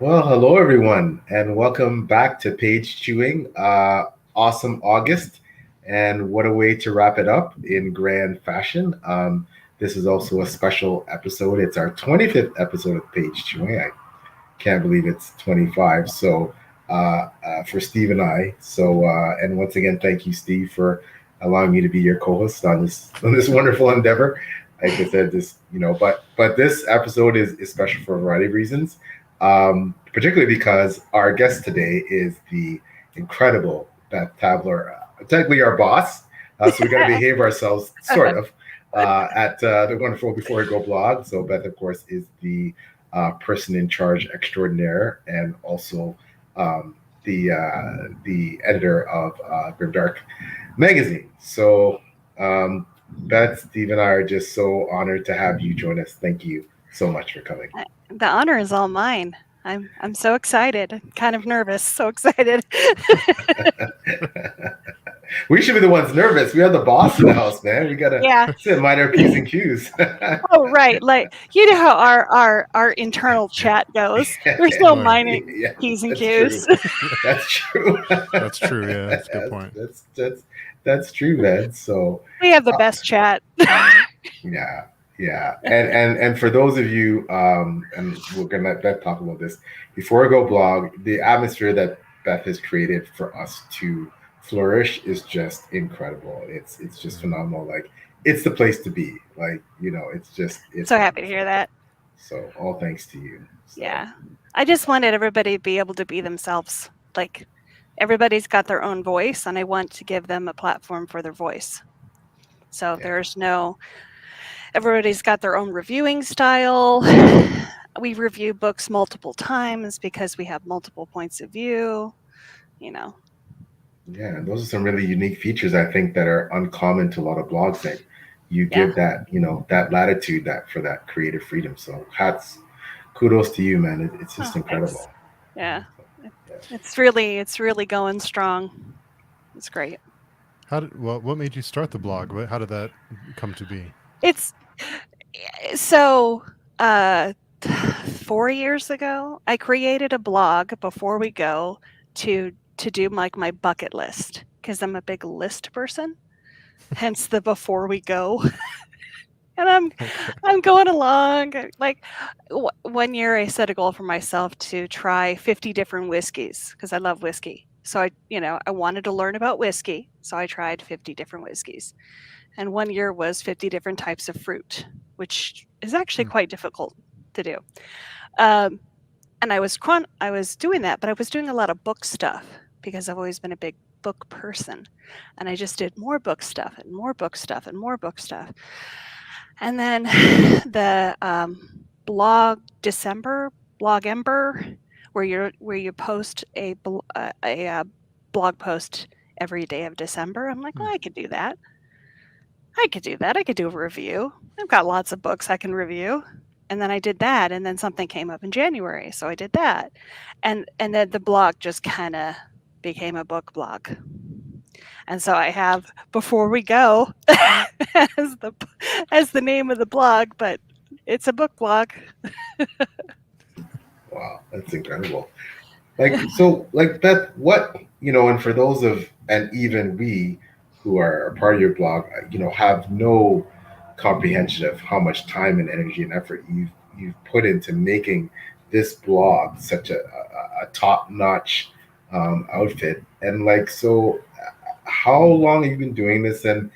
Well, hello everyone, and welcome back to Page Chewing. Awesome August, and what a way to wrap it up in grand fashion. This is also a special episode. It's our 25th episode of Page Chewing. I can't believe it's 25. So, for Steve and I. And once again, thank you, Steve, for allowing me to be your co-host on this wonderful endeavor. Like I said, but this episode is special for a variety of reasons. Particularly because our guest today is the incredible Beth Tabler, technically our boss. So we got to behave ourselves, sort of, at the wonderful Before We Go blog. So Beth, of course, is the person in charge extraordinaire, and also the editor of Grimdark magazine. So, Beth, Steve, and I are just so honored to have you join us. Thank you so much for coming. The honor is all mine. I'm so excited, kind of nervous, so excited. We should be the ones nervous. We have the boss in the house, man. We gotta mind our P's and Q's. Oh, right. Like, you know how our internal chat goes. There's no minor P's and Q's. That's true. That's true. Yeah, that's a good point. That's true, man. So we have the best chat. Yeah. And for those of you, and we're gonna let Beth talk about this before I go blog, the atmosphere that Beth has created for us to flourish is just incredible. It's just phenomenal. Like, it's the place to be. Like, it's so happy to hear that. So all thanks to you. So. Yeah. I just wanted everybody to be able to be themselves. Like, everybody's got their own voice, and I want to give them a platform for their voice. So everybody's got their own reviewing style. We review books multiple times because we have multiple points of view, Yeah, and those are some really unique features, I think, that are uncommon to a lot of blogs, that you give that, that latitude for that creative freedom. So kudos to you, man. It's just incredible. Thanks. Yeah. It's really going strong. It's great. What made you start the blog? How did that come to be? It's so 4 years ago, I created a blog Before We Go to do like my bucket list, because I'm a big list person, hence the Before We Go. And I'm going along. Like, 1 year I set a goal for myself to try 50 different whiskeys, because I love whiskey. So I wanted to learn about whiskey, so I tried 50 different whiskeys. And 1 year was 50 different types of fruit, which is actually quite difficult to do. And I was doing that, but I was doing a lot of book stuff because I've always been a big book person. And I just did more book stuff and more book stuff and more book stuff. And then the blog Ember, where you post a blog post every day of December. I'm like, well, I could do that. I could do a review. I've got lots of books I can review. And then I did that, and then something came up in January, so I did that. And then the blog just kind of became a book blog. And so I have Before We Go as the name of the blog, but it's a book blog. Wow, that's incredible. Beth, what, and for those and even we who are a part of your blog, have no comprehension of how much time and energy and effort you've put into making this blog such a top-notch outfit. And how long have you been doing this, and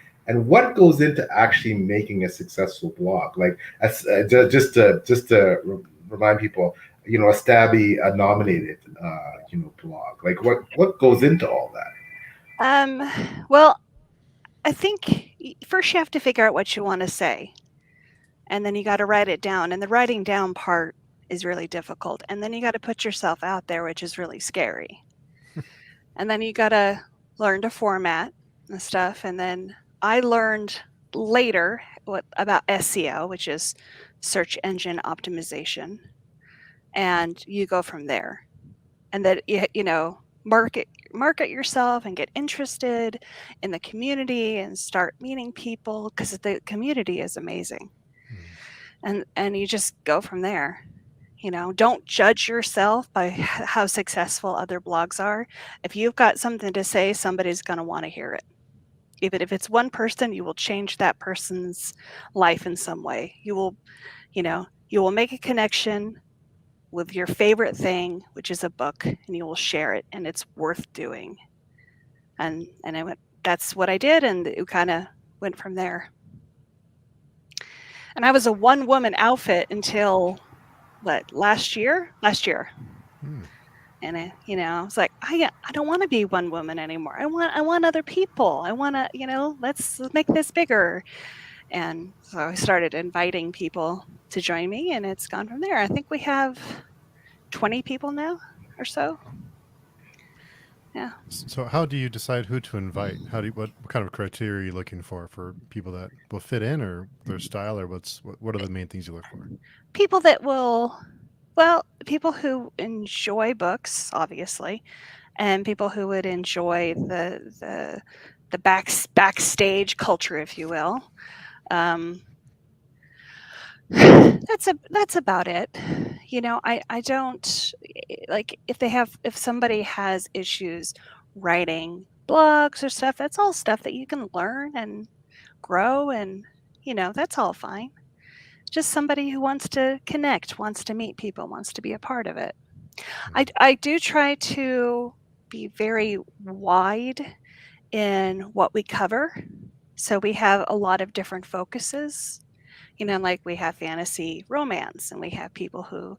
what goes into actually making a successful blog? Like, just to remind people, a Stabby nominated blog. Like, what goes into all that? Well, I think first you have to figure out what you want to say, and then you got to write it down. And the writing down part is really difficult. And then you got to put yourself out there, which is really scary. And then you got to learn to format and stuff. And then I learned later about SEO, which is search engine optimization. And you go from there. And that, market yourself and get interested in the community and start meeting people, because the community is amazing. And you just go from there. Don't judge yourself by how successful other blogs are. If you've got something to say, somebody's going to want to hear it. Even if it's one person, you will change that person's life in some way. You will make a connection with your favorite thing, which is a book, and you will share it, and it's worth doing. And that's what I did, and it kind of went from there. And I was a one-woman outfit until last year. And I was like, I don't want to be one woman anymore. I want other people. I want to, let's make this bigger. And so I started inviting people to join me, and it's gone from there. I think we have 20 people now or so. Yeah. So how do you decide who to invite? What kind of criteria are you looking for people that will fit in, or their style, or what are the main things you look for? People who enjoy books, obviously, and people who would enjoy the backstage culture, if you will. That's about it. I don't like if somebody has issues writing blogs or stuff, that's all stuff that you can learn and grow, and that's all fine. Just somebody who wants to connect, wants to meet people, wants to be a part of it. I do try to be very wide in what we cover. So we have a lot of different focuses. Like we have fantasy romance, and we have people who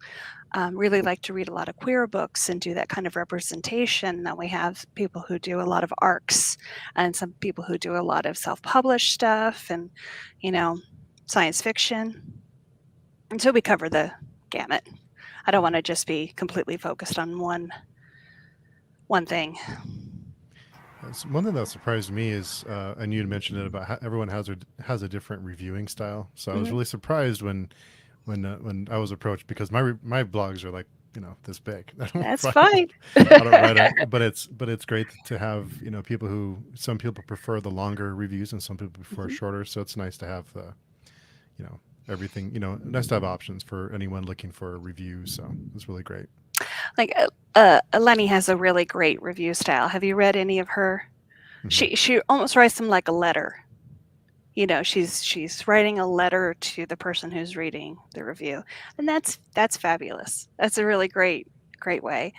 really like to read a lot of queer books and do that kind of representation. Then we have people who do a lot of arcs, and some people who do a lot of self-published stuff, and science fiction. And so we cover the gamut. I don't want to just be completely focused on one thing. One thing that surprised me is, and you had mentioned it about how everyone has a different reviewing style. So I was really surprised when I was approached, because my blogs are like this big. That's fine. I don't write it, but it's great to have some people prefer the longer reviews and some people prefer shorter. So it's nice to have the everything. Nice to have options for anyone looking for a review. So it's really great. Like Eleni has a really great review style. Have you read any of her? She almost writes them like a letter. She's writing a letter to the person who's reading the review, and that's fabulous. That's a really great way.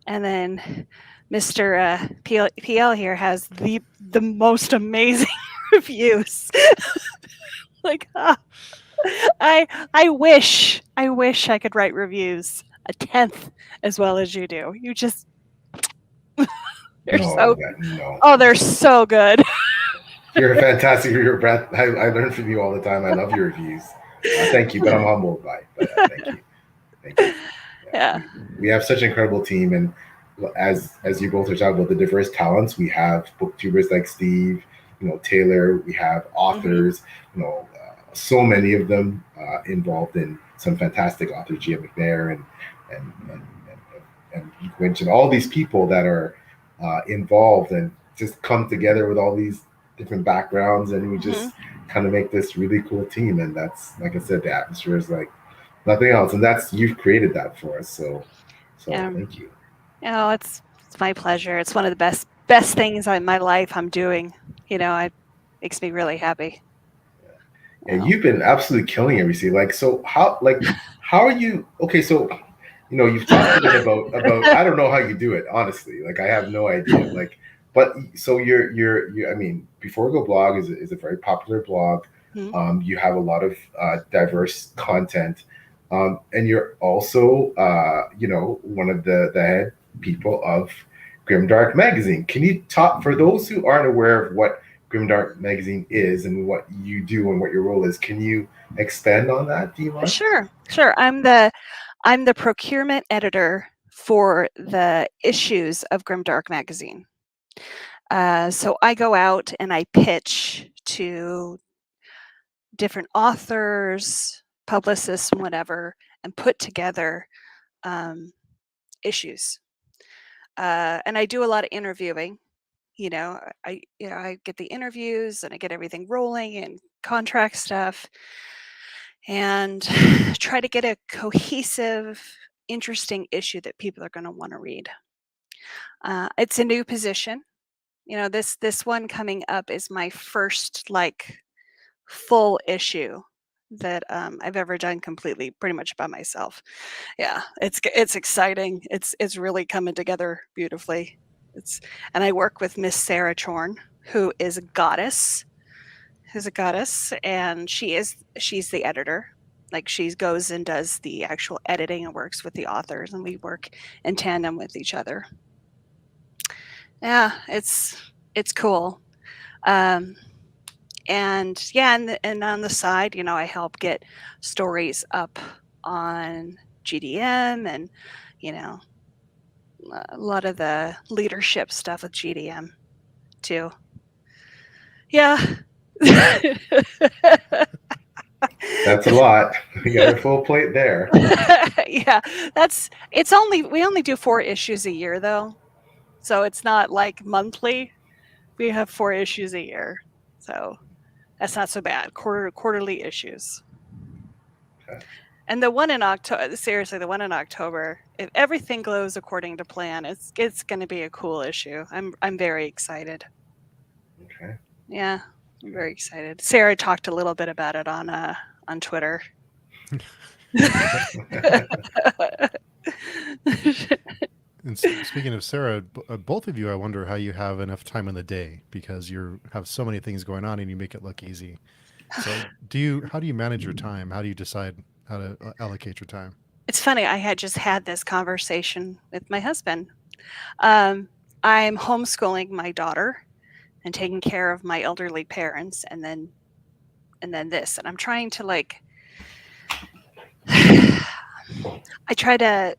And then Mr. PL here has the most amazing reviews. I wish I could write reviews a 10th as well as you do. You just they're so good. You're a fantastic reader, Beth. I learn from you all the time. I love your reviews. Thank you, but I'm humbled by it. But thank you. Yeah. We have such an incredible team, and as you both are talking about the diverse talents, we have booktubers like Steve, Taylor. We have authors, so many of them involved in some fantastic authors, Gia McNair and Winch, and all these people that are involved and just come together with all these different backgrounds, and we just kind of make this really cool team. And that's, like I said, the atmosphere is like nothing else, and you've created that for us. So thank you. It's my pleasure. It's one of the best things in my life I'm doing. It makes me really happy. And you've been absolutely killing everything. How are you? Okay, so you've talked a bit about I don't know how you do it, honestly. I have no idea. But so you're I mean, Before We Go blog is a very popular blog. You have a lot of diverse content, and you're also one of the head people of Grimdark magazine. Can you talk, for those who aren't aware of what Grimdark magazine is and what you do and what your role is, can you expand on that, do you mind? Sure. I'm the procurement editor for the issues of Grimdark magazine. So I go out and I pitch to different authors, publicists, whatever, and put together issues. And I do a lot of interviewing. I get the interviews and I get everything rolling and contract stuff. and try to get a cohesive, interesting issue that people are going to want to read. It's a new position. This one coming up is my first full issue that I've ever done completely, pretty much by myself. Yeah, it's exciting. It's really coming together beautifully. And I work with Miss Sarah Chorn, who is a goddess. Who's a goddess, and she's the editor. Like, she goes and does the actual editing and works with the authors, and we work in tandem with each other. Yeah, it's cool. And on the side, I help get stories up on GDM, and a lot of the leadership stuff with GDM too. Yeah. That's a lot. You got a full plate there. Yeah, we only do 4 issues a year though. So it's not like monthly. We have 4 issues a year. So that's not so bad. Quarterly issues. Okay. And the one in October, seriously, the one in October, if everything goes according to plan, it's going to be a cool issue. I'm very excited. Okay. Yeah, I'm very excited. Sarah talked a little bit about it on Twitter. And speaking of Sarah, both of you, I wonder how you have enough time in the day, because you have so many things going on and you make it look easy. So how do you manage your time? How do you decide how to allocate your time? It's funny. I had just had this conversation with my husband. I'm homeschooling my daughter and taking care of my elderly parents, and then this, and I'm trying to I try to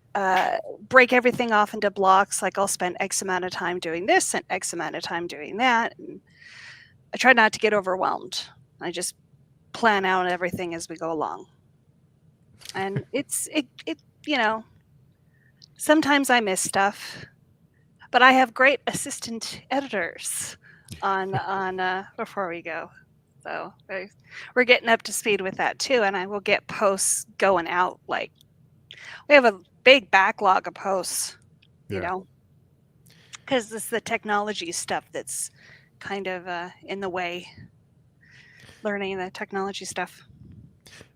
break everything off into blocks. Like, I'll spend X amount of time doing this and X amount of time doing that. And I try not to get overwhelmed. I just plan out everything as we go along. And sometimes I miss stuff, but I have great assistant editors on before we go. So we're getting up to speed with that too. And I will get posts going out. Like, we have a big backlog of posts, because it's the technology stuff that's kind of in the way, learning the technology stuff.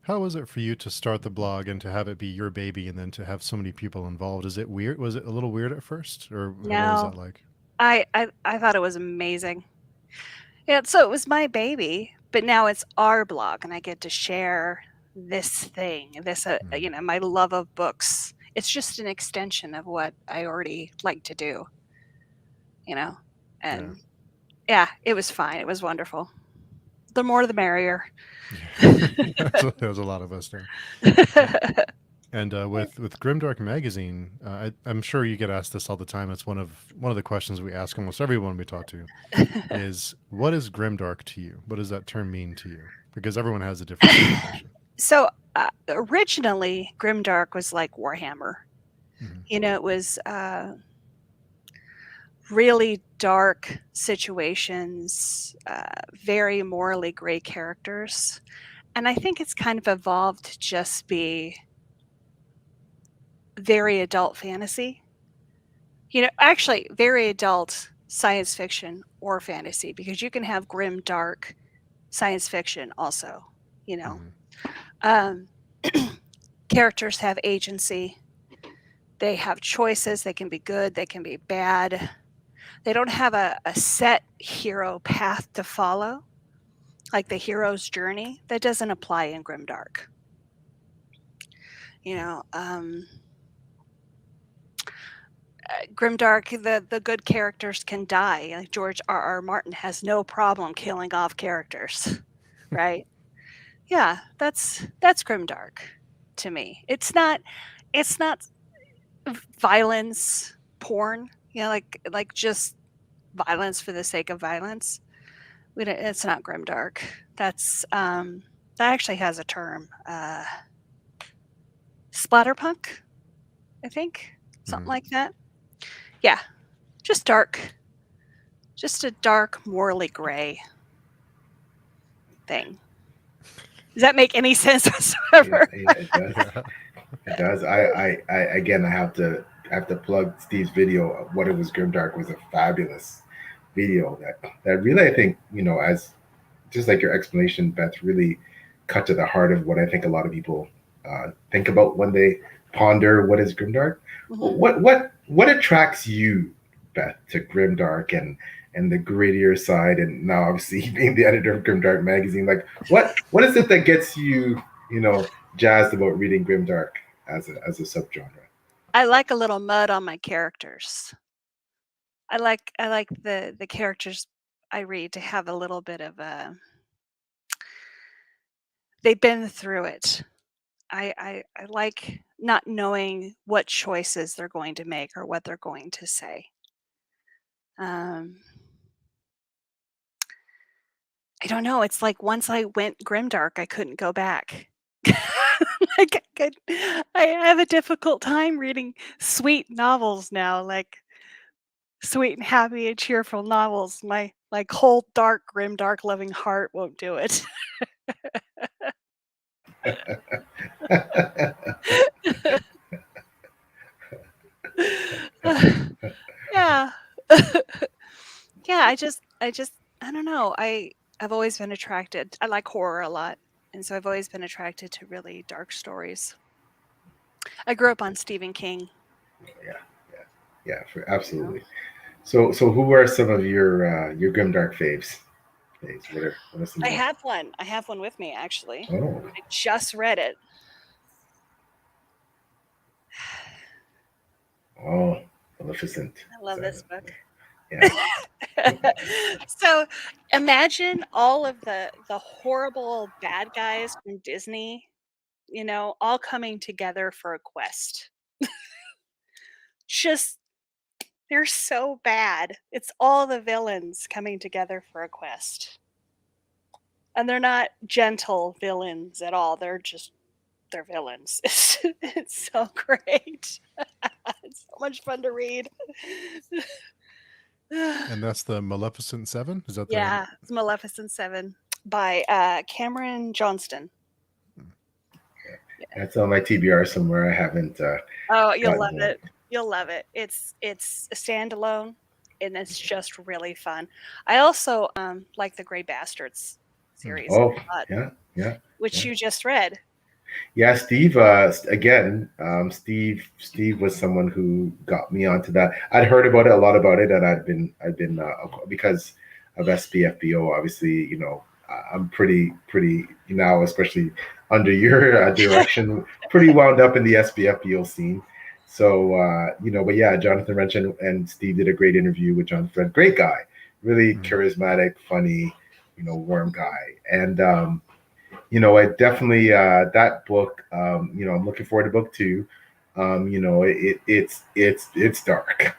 How was it for you to start the blog and to have it be your baby and then to have so many people involved? Is it weird? Was it a little weird at first, or what was that like? I thought it was amazing. Yeah, so it was my baby, but now it's our blog, and I get to share this thing, my love of books. It's just an extension of what I already like to do, and it was fine. It was wonderful. The more the merrier. There's a lot of us there. And with Grimdark magazine, I'm sure you get asked this all the time. It's one of the questions we ask almost everyone we talk to is, what is Grimdark to you? What does that term mean to you? Because everyone has a different definition. So originally, Grimdark was like Warhammer. Mm-hmm. It was really dark situations, very morally gray characters. And I think it's kind of evolved to just be very adult fantasy. Actually very adult science fiction or fantasy, because you can have grim, dark science fiction also, Characters have agency. They have choices. They can be good. They can be bad. They don't have a set hero path to follow, like the hero's journey. That doesn't apply in Grimdark. Grimdark, the good characters can die. Like George R.R. Martin has no problem killing off characters, right? Yeah, that's Grimdark to me. It's not violence porn, like just violence for the sake of violence. It's not Grimdark. That's that actually has a term, splatterpunk, I think, something like that. Yeah, just dark, just a dark, morally gray thing. Does that make any sense whatsoever? Yeah, it does. Yeah. It does. I again, I have to plug Steve's video. What It Was Grimdark was a fabulous video that really, I think, as just like your explanation, Beth, really cut to the heart of what I think a lot of people think about when they ponder what is grimdark. Mhm. What attracts you, Beth, to grimdark and the grittier side, and now obviously being the editor of Grimdark magazine, like what is it that gets you, jazzed about reading grimdark as a subgenre? I like a little mud on my characters. I like the characters I read to have a little bit of a they've been through it. I like not knowing what choices they're going to make or what they're going to say. Um, I don't know. It's like once I went grimdark, I couldn't go back. Like I have a difficult time reading sweet novels now, like sweet and happy and cheerful novels. My cold, dark, grim, dark, loving heart won't do it. Yeah. Yeah, I don't know. I've always been attracted. I like horror a lot, and so I've always been attracted to really dark stories. I grew up on Stephen King. Yeah, yeah, absolutely. So who are some of your grimdark faves? What are some I of them? have one. I have one with me actually. Oh, I just read it. oh, Maleficent. I love this book. Yeah. So imagine all of the horrible bad guys from Disney, all coming together for a quest. Just they're so bad. It's all the villains coming together for a quest. And they're not gentle villains at all. They're villains. It's so great. It's so much fun to read. And that's the Maleficent 7? Is that Yeah, it's Maleficent 7 by Cameron Johnston. That's on my TBR somewhere. I haven't. Oh, you'll gotten love there. it. You'll love it. It's a standalone, and it's just really fun. I also like the Grey Bastards series Oh, a lot, yeah. which yeah. you just read. Yeah, Steve. Again, Steve was someone who got me onto that. I'd heard about it a lot about it, and I'd been because of SPFBO. Obviously, I'm pretty now, especially under your direction, pretty wound up in the SPFBO scene. So but yeah, Jonathan Wrench and Steve did a great interview with Jonathan Wrench. Great guy, really charismatic, funny, warm guy, and. I definitely that book. I'm looking forward to book two. It's dark,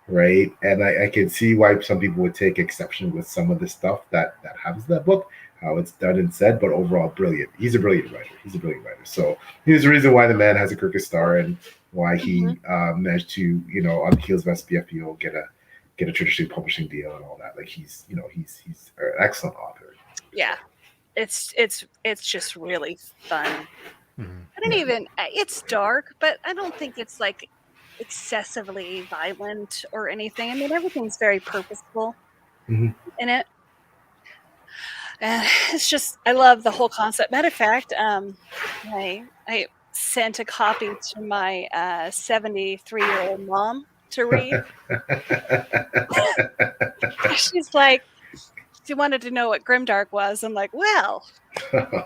right? And I can see why some people would take exception with some of the stuff that happens in that book, how it's done and said. But overall, brilliant. He's a brilliant writer. So here's the reason why the man has a Kirkus star and why he managed to, on the heels of SPFBO, get a traditional publishing deal and all that. Like he's an excellent author. Yeah, it's just really fun. Mm-hmm. I don't even. It's dark, but I don't think it's like excessively violent or anything. I mean, everything's very purposeful in it. And it's just, I love the whole concept. Matter of fact, I sent a copy to my 73-year-old mom to read. She's like, she wanted to know what grimdark was. I'm like, well, I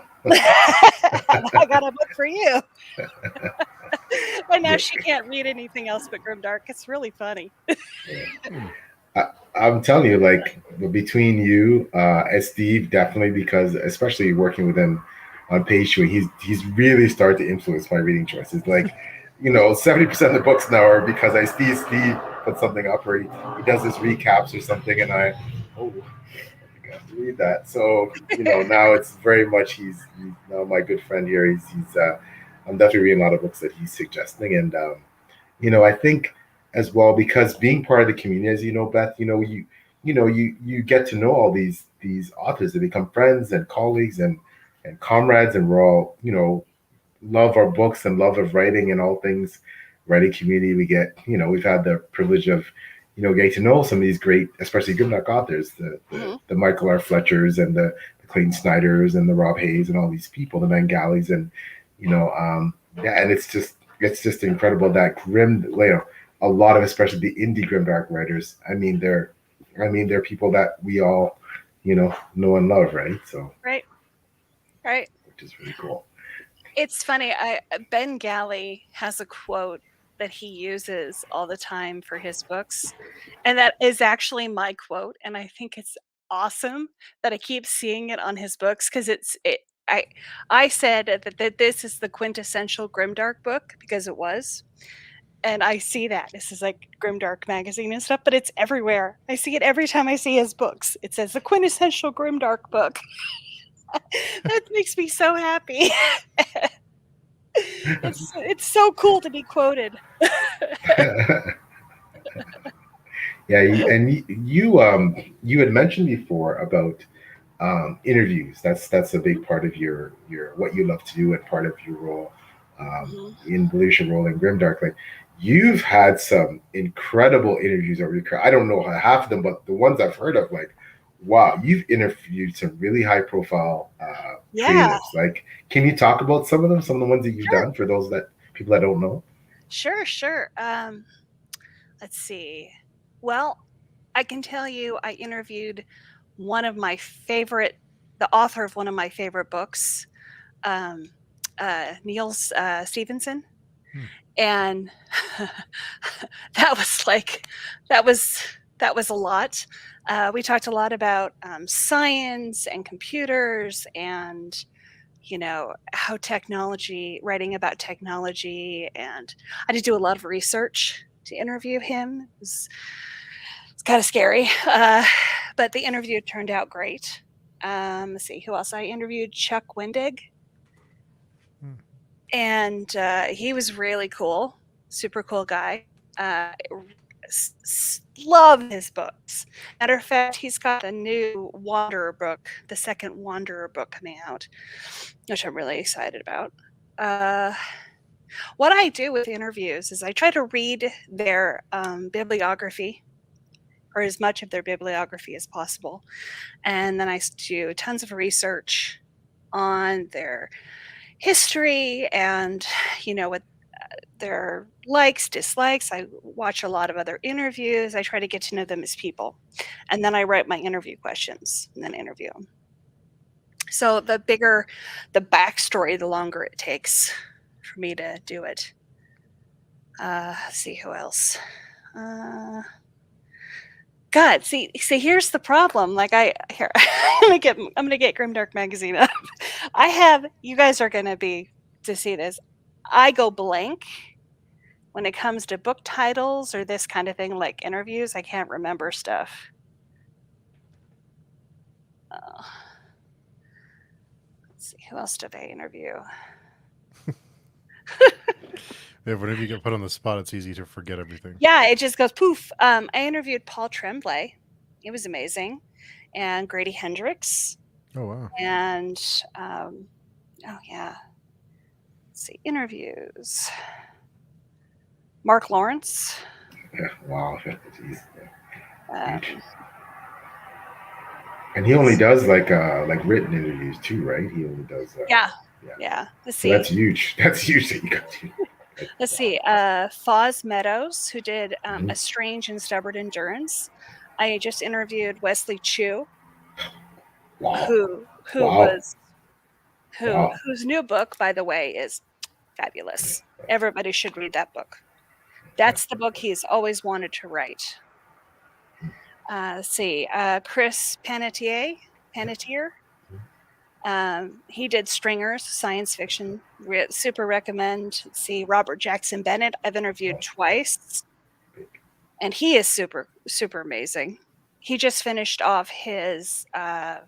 got a book for you. And now she can't read anything else but grimdark. It's really funny. I'm telling you, like between you and Steve, definitely, because especially working with him on page two, he's really started to influence my reading choices. Like, 70% of the books now are because I see Steve put something up or he does his recaps or something, and I have to read that. So now it's very much he's now my good friend here. He's I'm definitely reading a lot of books that he's suggesting, and I think as well, because being part of the community, as you know, Beth, you get to know all these authors that become friends and colleagues, and and comrades, and we're all, love our books and love of writing and all things writing community. We get, we've had the privilege of, getting to know some of these great, especially Grimdark authors, the Michael R. Fletchers and the Clayton Snyders and the Rob Hayes and all these people, the Mangalis, and and it's just incredible that a lot of, especially the indie Grimdark writers. They're people that we all, know and love, right? So right, which is really cool. It's funny. Ben Galley has a quote that he uses all the time for his books, and that is actually my quote. And I think it's awesome that I keep seeing it on his books because I said that this is the quintessential Grimdark book because it was. And I see that this is like Grimdark magazine and stuff, but it's everywhere. I see it every time I see his books. It says the quintessential Grimdark book. That makes me so happy. It's so cool to be quoted. Yeah, you had mentioned before about interviews. That's a big part of your what you love to do and part of your role in the leadership role in Grimdark. Like, you've had some incredible interviews over your career. I don't know half of them, but the ones I've heard of, like, wow, you've interviewed some really high profile creatives. Like, can you talk about some of them? Some of the ones that you've done for those people that don't know. Sure. Let's see. Well, I can tell you I interviewed the author of one of my favorite books, Niels Stevenson. And that was a lot. We talked a lot about science and computers and, how writing about technology. And I did do a lot of research to interview him. It's kind of scary, but the interview turned out great. Let's see, who else I interviewed? Chuck Wendig. And he was really cool, super cool guy. Love his books. Matter of fact, he's got a new Wanderer book, the second Wanderer book coming out, which I'm really excited about. What I do with interviews is I try to read their bibliography, or as much of their bibliography as possible. And then I do tons of research on their history and, what their likes, dislikes. I watch a lot of other interviews. I try to get to know them as people. And then I write my interview questions and then interview them. So the bigger the backstory, the longer it takes for me to do it. Let's see who else. God, see, here's the problem. Like I'm gonna get Grimdark magazine up. You guys are gonna be to see this. I go blank when it comes to book titles or this kind of thing, like interviews. I can't remember stuff. Let's see, who else did I interview? Yeah, whenever you get put on the spot, it's easy to forget everything. Yeah, it just goes poof. I interviewed Paul Tremblay. He was amazing. And Grady Hendrix. Oh, wow. And, oh, yeah. Let's see, interviews. Mark Lawrence. Yeah, wow. Jeez. And he only does like written interviews too, right? He only does. Yeah. Let's see. So that's huge. That's huge that you got to. Let's see. Foz Meadows, who did A Strange and Stubborn Endurance. I just interviewed Wesley Chu, whose new book, by the way, is fabulous. Everybody should read that book. That's the book he's always wanted to write. Let's see. Chris Panettiere. He did Stringers, science fiction. Super recommend. Let's see. Robert Jackson Bennett, I've interviewed twice. And he is super, super amazing. He just finished off his, God,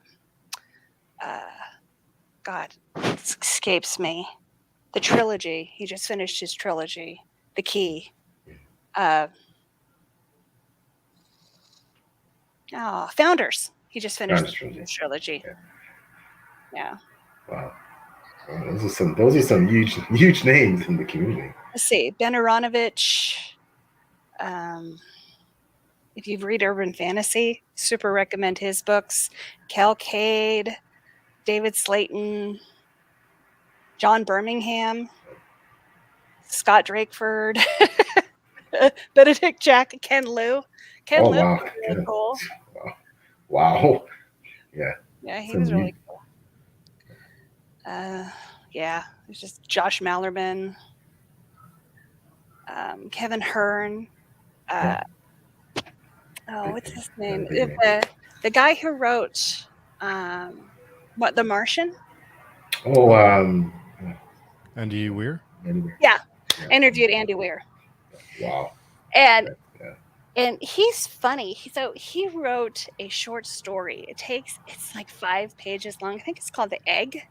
it escapes me. The trilogy. He just finished his trilogy. The Key. Founders. He just finished the trilogy. Yeah. Wow. Well, those are some huge names in the community. Let's see, Ben Aronovich. If you read urban fantasy, super recommend his books. Cal Cade, David Slayton, John Birmingham, Scott Drakeford, Benedict Jack, Ken Liu. Ken Liu Wow. was really cool. Wow. Yeah. Yeah, he was really cool. Yeah, there's just Josh Mallerman, Kevin Hearn. What's his name? The guy who wrote The Martian? Oh, Andy Weir? Yeah. I interviewed Andy Weir. Wow. And he's funny. So he wrote a short story. It's like 5 pages long. I think it's called The Egg.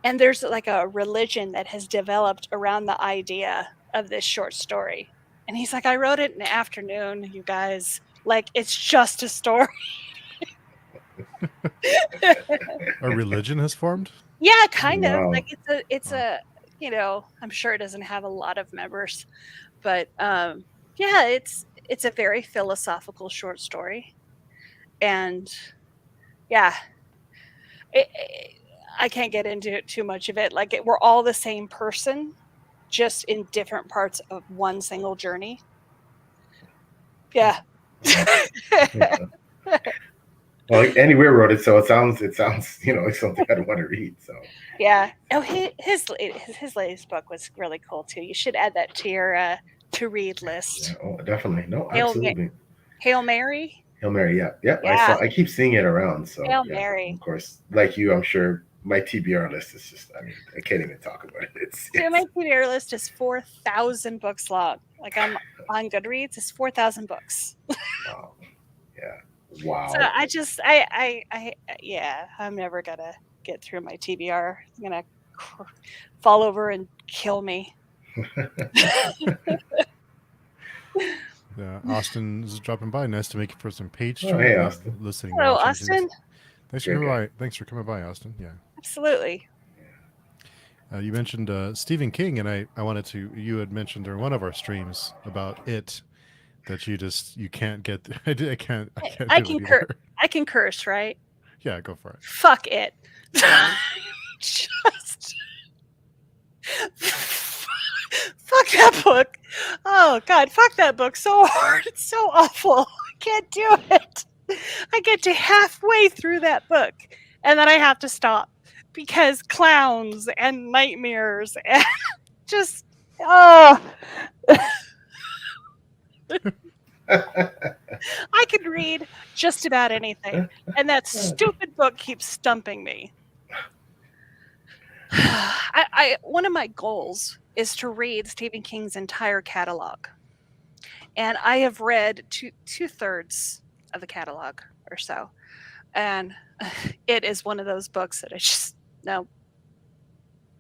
And there's like a religion that has developed around the idea of this short story. And he's like, I wrote it in the afternoon, you guys. Like, it's just a story. A religion has formed? Yeah, kind of. Wow. Like it's a I'm sure it doesn't have a lot of members, but yeah, it's a very philosophical short story, and yeah, I can't get into too much of it. Like we're all the same person, just in different parts of one single journey. Yeah. Well, like Andy Weir wrote it, so it sounds like something I'd want to read. So yeah. Oh, his latest book was really cool too. You should add that to your to read list. Yeah, oh, definitely. No, absolutely. Hail Mary. Hail Mary, yeah. I keep seeing it around. So Hail Mary. Of course, like you, I'm sure my TBR list is just. I mean, I can't even talk about it. My TBR list is 4,000 books long. Like I'm on Goodreads, it's 4,000 books. Wow. Yeah. Wow. So I'm never gonna get through my TBR. It's gonna fall over and kill me. Yeah, Austin is dropping by. Nice to meet you for some page. Hey, Austin. Listening. Hello, Austin. Thanks for coming by. Thanks for coming by, Austin. Yeah. Absolutely. You mentioned Stephen King, and you had mentioned during one of our streams about it that you can't get. I can't. I can curse, right? Yeah, go for it. Fuck it. Just fuck that book. Oh God, fuck that book so hard. It's so awful. I can't do it. I get to halfway through that book, and then I have to stop because clowns and nightmares and just I can read just about anything, and that stupid book keeps stumping me. One of my goals is to read Stephen King's entire catalog, and I have read two-thirds of the catalog or so, and it is one of those books that I just no,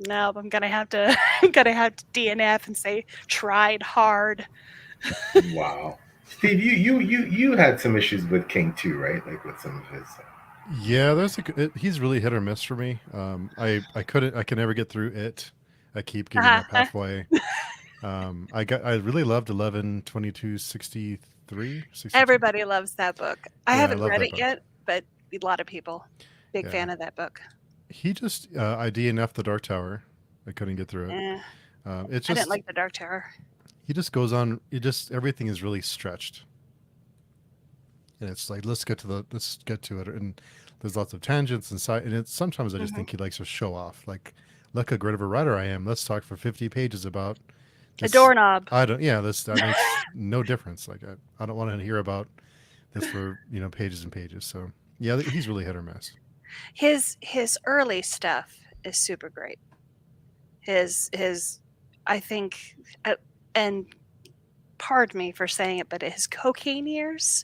I'm gonna have to DNF and say tried hard. Wow. Steve, you had some issues with King too, right? Like with some of his. Yeah, he's really hit or miss for me. I can never get through it. I keep giving up halfway. I really loved 11/22/63. Everybody loves that book. I haven't read it yet, but a lot of people big fan of that book. He just I DNF'd the Dark Tower. I couldn't get through it. I didn't like the Dark Tower. He just goes on. Everything is really stretched, and it's like let's get to it. And there's lots of tangents inside. And sometimes I just think he likes to show off. Like, look how great of a writer I am. Let's talk for 50 pages about a doorknob. That makes no difference. Like I don't want to hear about this for pages and pages. So yeah, he's really hit or miss. His early stuff is super great. His I think, and pardon me for saying it, but his cocaine years,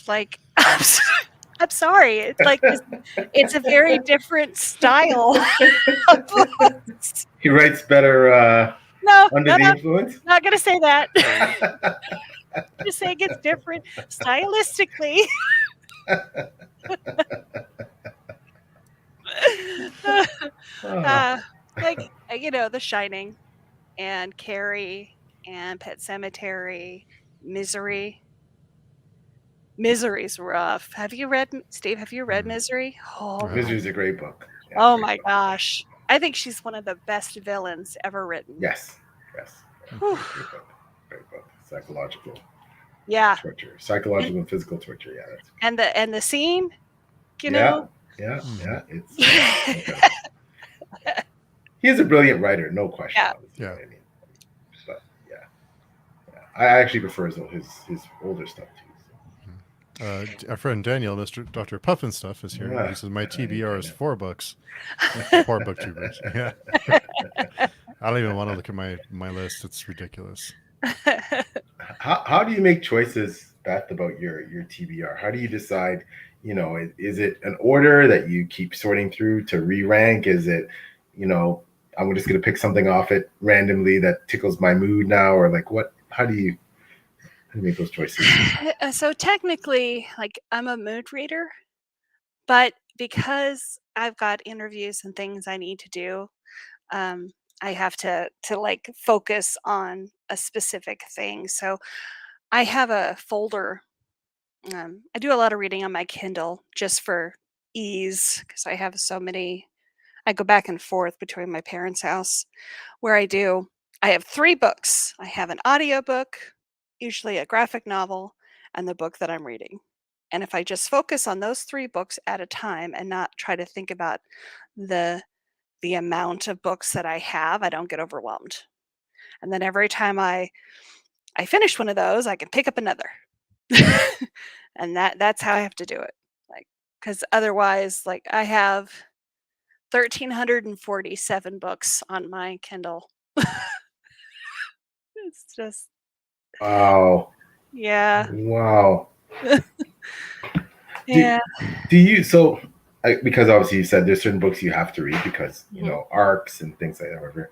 like I'm sorry, it's a very different style of books. He writes better under the influence? Not gonna say that. Just saying it's different stylistically. Like, The Shining and Carrie and Pet Sematary, Misery. Misery's rough. Steve, have you read Misery? Oh, Misery's a great book. Yeah, oh great my book. gosh. I think she's one of the best villains ever written. Yes. Whew. Great book. Psychological torture. Psychological and physical torture. Yeah. And the scene, Yeah. It's he is a brilliant writer, no question. Yeah. What I mean. But I actually prefer his older stuff too. Our friend Daniel, Dr. Puffin stuff is here. He says my TBR is 4 books. 4 booktubers. Yeah. I don't even want to look at my list. It's ridiculous. How do you make choices, Beth, about your TBR? How do you decide? Is it an order that you keep sorting through to re-rank? Is it, I'm just going to pick something off it randomly that tickles my mood now, or like what? How do you make those choices? So technically, I'm a mood reader, but because I've got interviews and things I need to do, I have to focus on a specific thing. So I have a folder. I do a lot of reading on my Kindle just for ease because I have so many. I go back and forth between my parents' house where I have 3 books. I have an audiobook, usually a graphic novel, and the book that I'm reading. And if I just focus on those 3 books at a time and not try to think about the amount of books that I have, I don't get overwhelmed. And then every time I finish one of those, I can pick up another. And that's how I have to do it. Because otherwise, I have 1,347 books on my Kindle. It's just Wow. Yeah. Wow. Yeah. Do you because obviously you said there's certain books you have to read because arcs and things like that, whatever.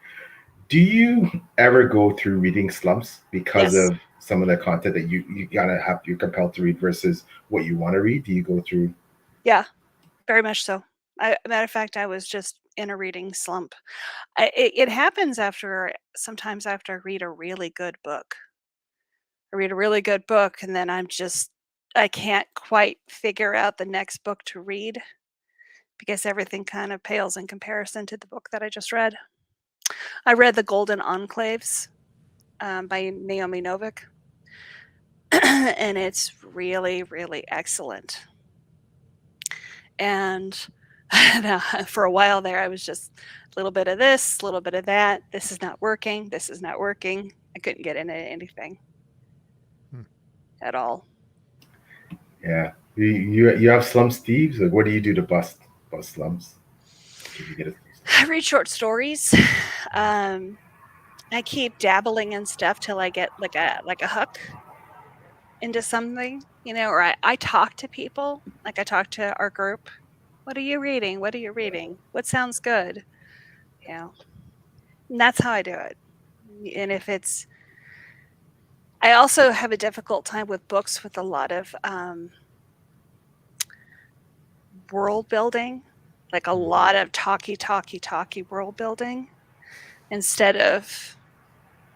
Do you ever go through reading slumps because Yes. of some of the content that you're compelled to read versus what you want to read? Do you go through? Yeah, very much so. Matter of fact, I was just in a reading slump. It happens sometimes after I read a really good book. I read a really good book and then I can't quite figure out the next book to read because everything kind of pales in comparison to the book that I just read. I read The Golden Enclaves by Naomi Novik, and it's really, really excellent. And for a while there, I was just a little bit of this, a little bit of that. This is not working. This is not working. I couldn't get into anything at all. Yeah, you have slumps, Steve. Like, what do you do to bust slumps? I read short stories. I keep dabbling in stuff till I get like a hook into something, or I talk to people. Like I talk to our group. What are you reading? What are you reading? What sounds good? And that's how I do it. And I also have a difficult time with books with a lot of world building, like a lot of talky world building instead of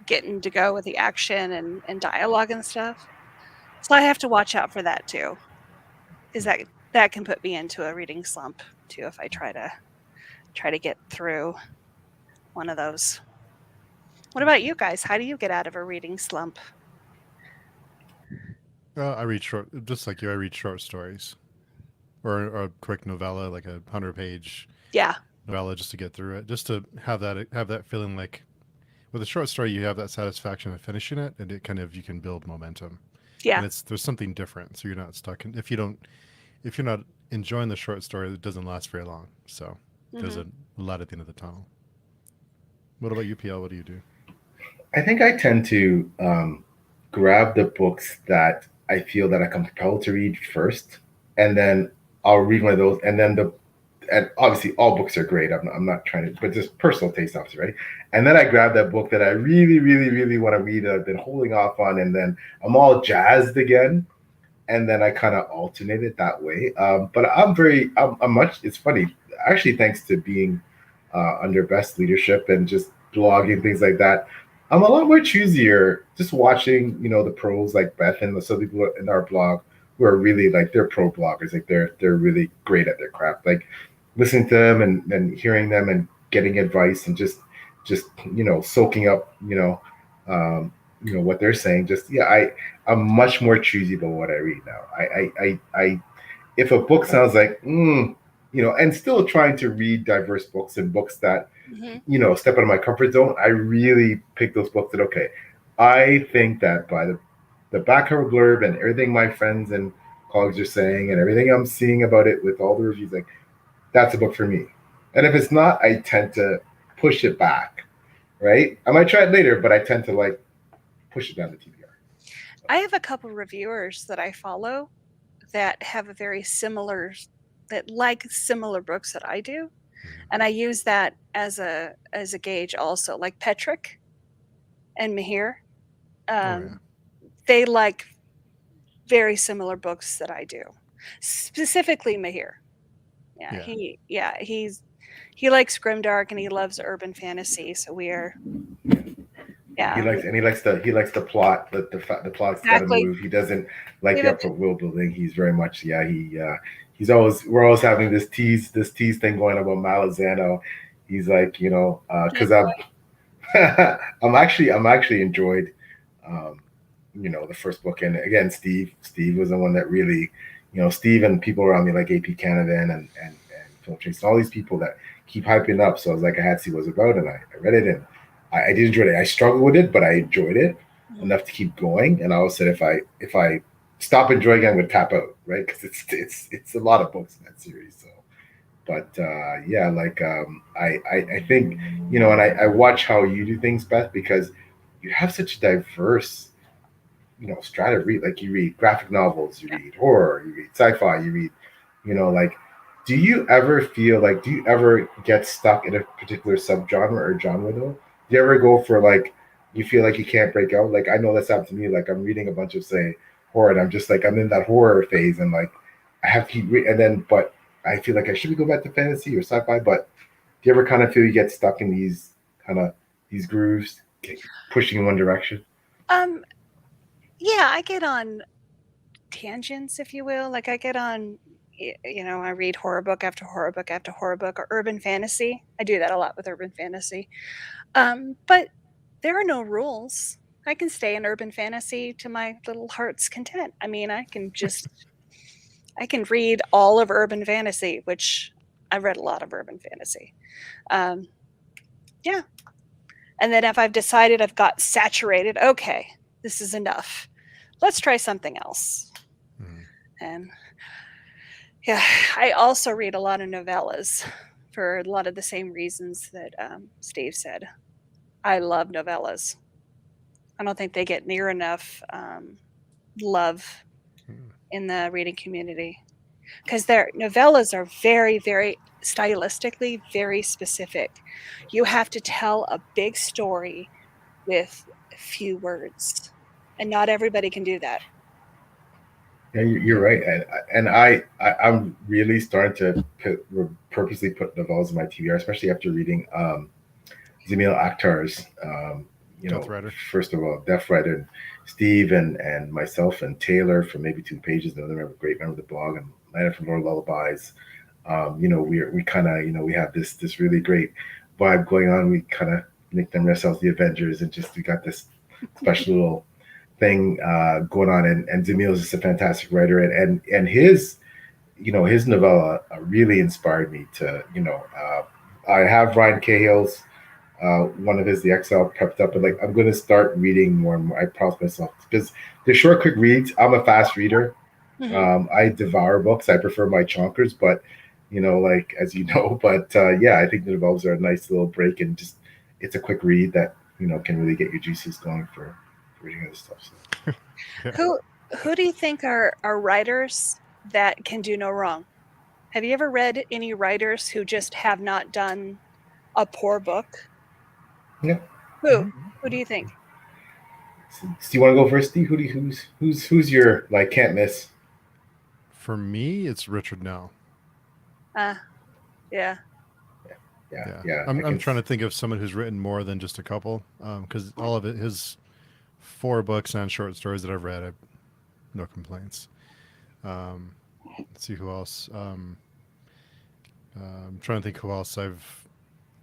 getting to go with the action and dialogue and stuff. So I have to watch out for that too. Is that can put me into a reading slump too if I try to get through one of those. What about you guys? How do you get out of a reading slump? I read just like you. I read short stories, or a quick novella, like a 100-page novella, just to get through it, just to have that feeling like with a short story, you have that satisfaction of finishing it, and you can build momentum. Yeah, and there's something different, so you're not stuck. And if you're not enjoying the short story, it doesn't last very long. So there's a light at the end of the tunnel. What about you, PL? What do you do? I think I tend to grab the books that I feel that I'm compelled to read first, and then I'll read one of those, and then and obviously all books are great. I'm not trying to, but just personal taste, obviously, right? And then I grab that book that I really, really, really want to read that I've been holding off on, and then I'm all jazzed again, and then I kind of alternate it that way. But I'm much. It's funny. actually thanks to being under Beth's leadership and just blogging things like that, I'm a lot more choosier just watching, the pros like Beth and the some people in our blog who are really like they're pro bloggers, like they're really great at their craft. Like listening to them and hearing them and getting advice and just soaking up what they're saying. Just I'm much more choosy about what I read now. I if a book sounds like and still trying to read diverse books and books that step out of my comfort zone, I really pick those books that, okay, I think that by the back cover blurb and everything my friends and colleagues are saying and everything I'm seeing about it with all the reviews, like that's a book for me. And if it's not, I tend to push it back, right? I might try it later, but I tend to like push it down the TBR. I have a couple reviewers that I follow that have a very similar, that like similar books that I do. And I use that as a gauge also, like Petrick and Mahir. They like very similar books that I do, specifically Mahir. He likes grimdark and he loves urban fantasy. So we are, He likes the plot. The plot's got to move. He doesn't like the upper world building. He's very much we're always having this tease thing going about Malazano. He's like because I'm actually enjoyed the first book, and again Steve was the one that really Steve and people around me like AP Canavan and Phil Chase, all these people that keep hyping up. So I was like, I had to see what it was about, and I read it, and I did enjoy it. I struggled with it, but I enjoyed it enough to keep going. And I always said, if I stop enjoying it, I'm going to tap out, right? Because it's a lot of books in that series. So, but I think and I watch how you do things, Beth, because you have such a diverse strata of read. Like you read graphic novels, you read horror, you read sci-fi, you read do you ever get stuck in a particular subgenre or genre though? Do you ever go for like you feel like you can't break out? Like I know that's happened to me. Like I'm reading a bunch of say horror, and I'm just like I'm in that horror phase, and like I have to keep but I feel like I should go back to fantasy or sci-fi. But do you ever kind of feel you get stuck in these grooves, pushing in one direction? Yeah, I get on tangents, if you will. Like I get on. I read horror book after horror book after horror book, or urban fantasy. I do that a lot with urban fantasy. But there are no rules. I can stay in urban fantasy to my little heart's content. I mean, I can read all of urban fantasy, which I've read a lot of urban fantasy. And then if I've decided I've got saturated, okay, this is enough. Let's try something else. And I also read a lot of novellas for a lot of the same reasons that Steve said. I love novellas. I don't think they get near enough love in the reading community because their novellas are very, very stylistically very specific. You have to tell a big story with few words, and not everybody can do that. Yeah, you're right, and I'm really starting to purposely put novellas in my TBR, especially after reading Zamil Akhtar's, first of all, Death Rider, Steve and myself and Taylor for maybe 2 pages. Another great member of the blog, and Lana from Lord Lullabies. We kind of we have this really great vibe going on. We kind of nicknamed ourselves the Avengers, and we got this special little thing going on, and Zamil is just a fantastic writer, and his his novella really inspired me to I have Ryan Cahill's one of his The Exile prepped up, but like I'm going to start reading more and more. I promise myself because they're short, quick reads. I'm a fast reader. I devour books. I prefer my chonkers, but like as you know, but I think the novellas are a nice little break, and just it's a quick read that can really get your juices going for reading other stuff. So. Who do you think are writers that can do no wrong? Have you ever read any writers who just have not done a poor book? Yeah. Who do you think? So, do you want to go first, Steve? Who's your like can't miss? For me, it's Richard Nell. Yeah. Yeah. Yeah. I'm trying to think of someone who's written more than just a couple, because all of it, his 4 books and short stories that I've read, I've no complaints. Let's see who else. I'm trying to think who else I've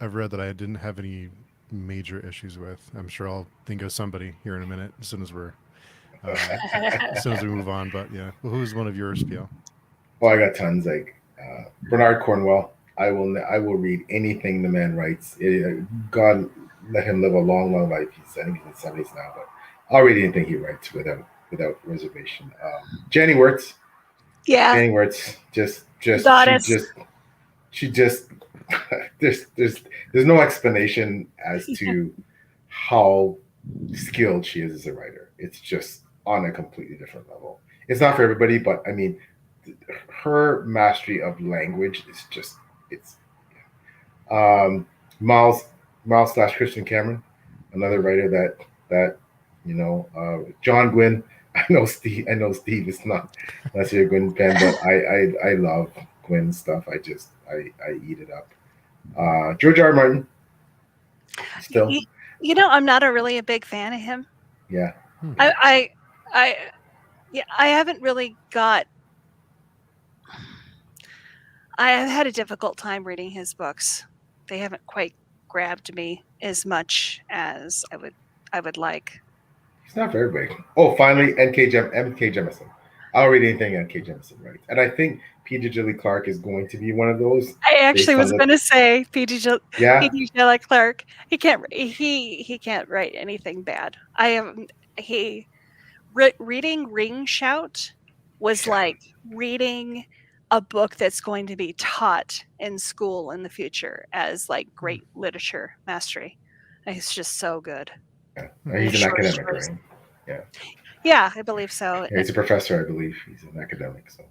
read that I didn't have any major issues with. I'm sure I'll think of somebody here in a minute as soon as we move on. But yeah, well, who's one of yours, Pio? Well, I got tons. Like Bernard Cornwell. I will read anything the man writes. God let him live a long, long life. I think he's in his 70s now, but I'll read anything he writes without reservation. Jenny Wirtz. Yeah. Jenny Wirtz. Just Goddess. she just there's no explanation as to how skilled she is as a writer. It's just on a completely different level. It's not for everybody, but I mean, her mastery of language is just it's. Miles / Christian Cameron, another writer that John Gwynn. I know Steve is not necessarily a Gwynn fan, but I love Gwynn stuff. I eat it up. George R. R. Martin, still. I'm not really a big fan of him. Yeah. I haven't really got. I have had a difficult time reading his books. They haven't quite grabbed me as much as I would like. He's not very big. Oh, finally, M.K. Jemisin. I'll read anything M.K. Jemisin writes, and I think Peter Gilly Clark is going to be one of those. I actually was going to say Peter Gilly Clark. He can't write anything bad. Reading Ring Shout was like reading a book that's going to be taught in school in the future as like great literature mastery. It's just so good. Yeah. He's an academic, right? Yeah. Yeah, I believe so. Yeah, he's a professor, I believe. He's an academic. So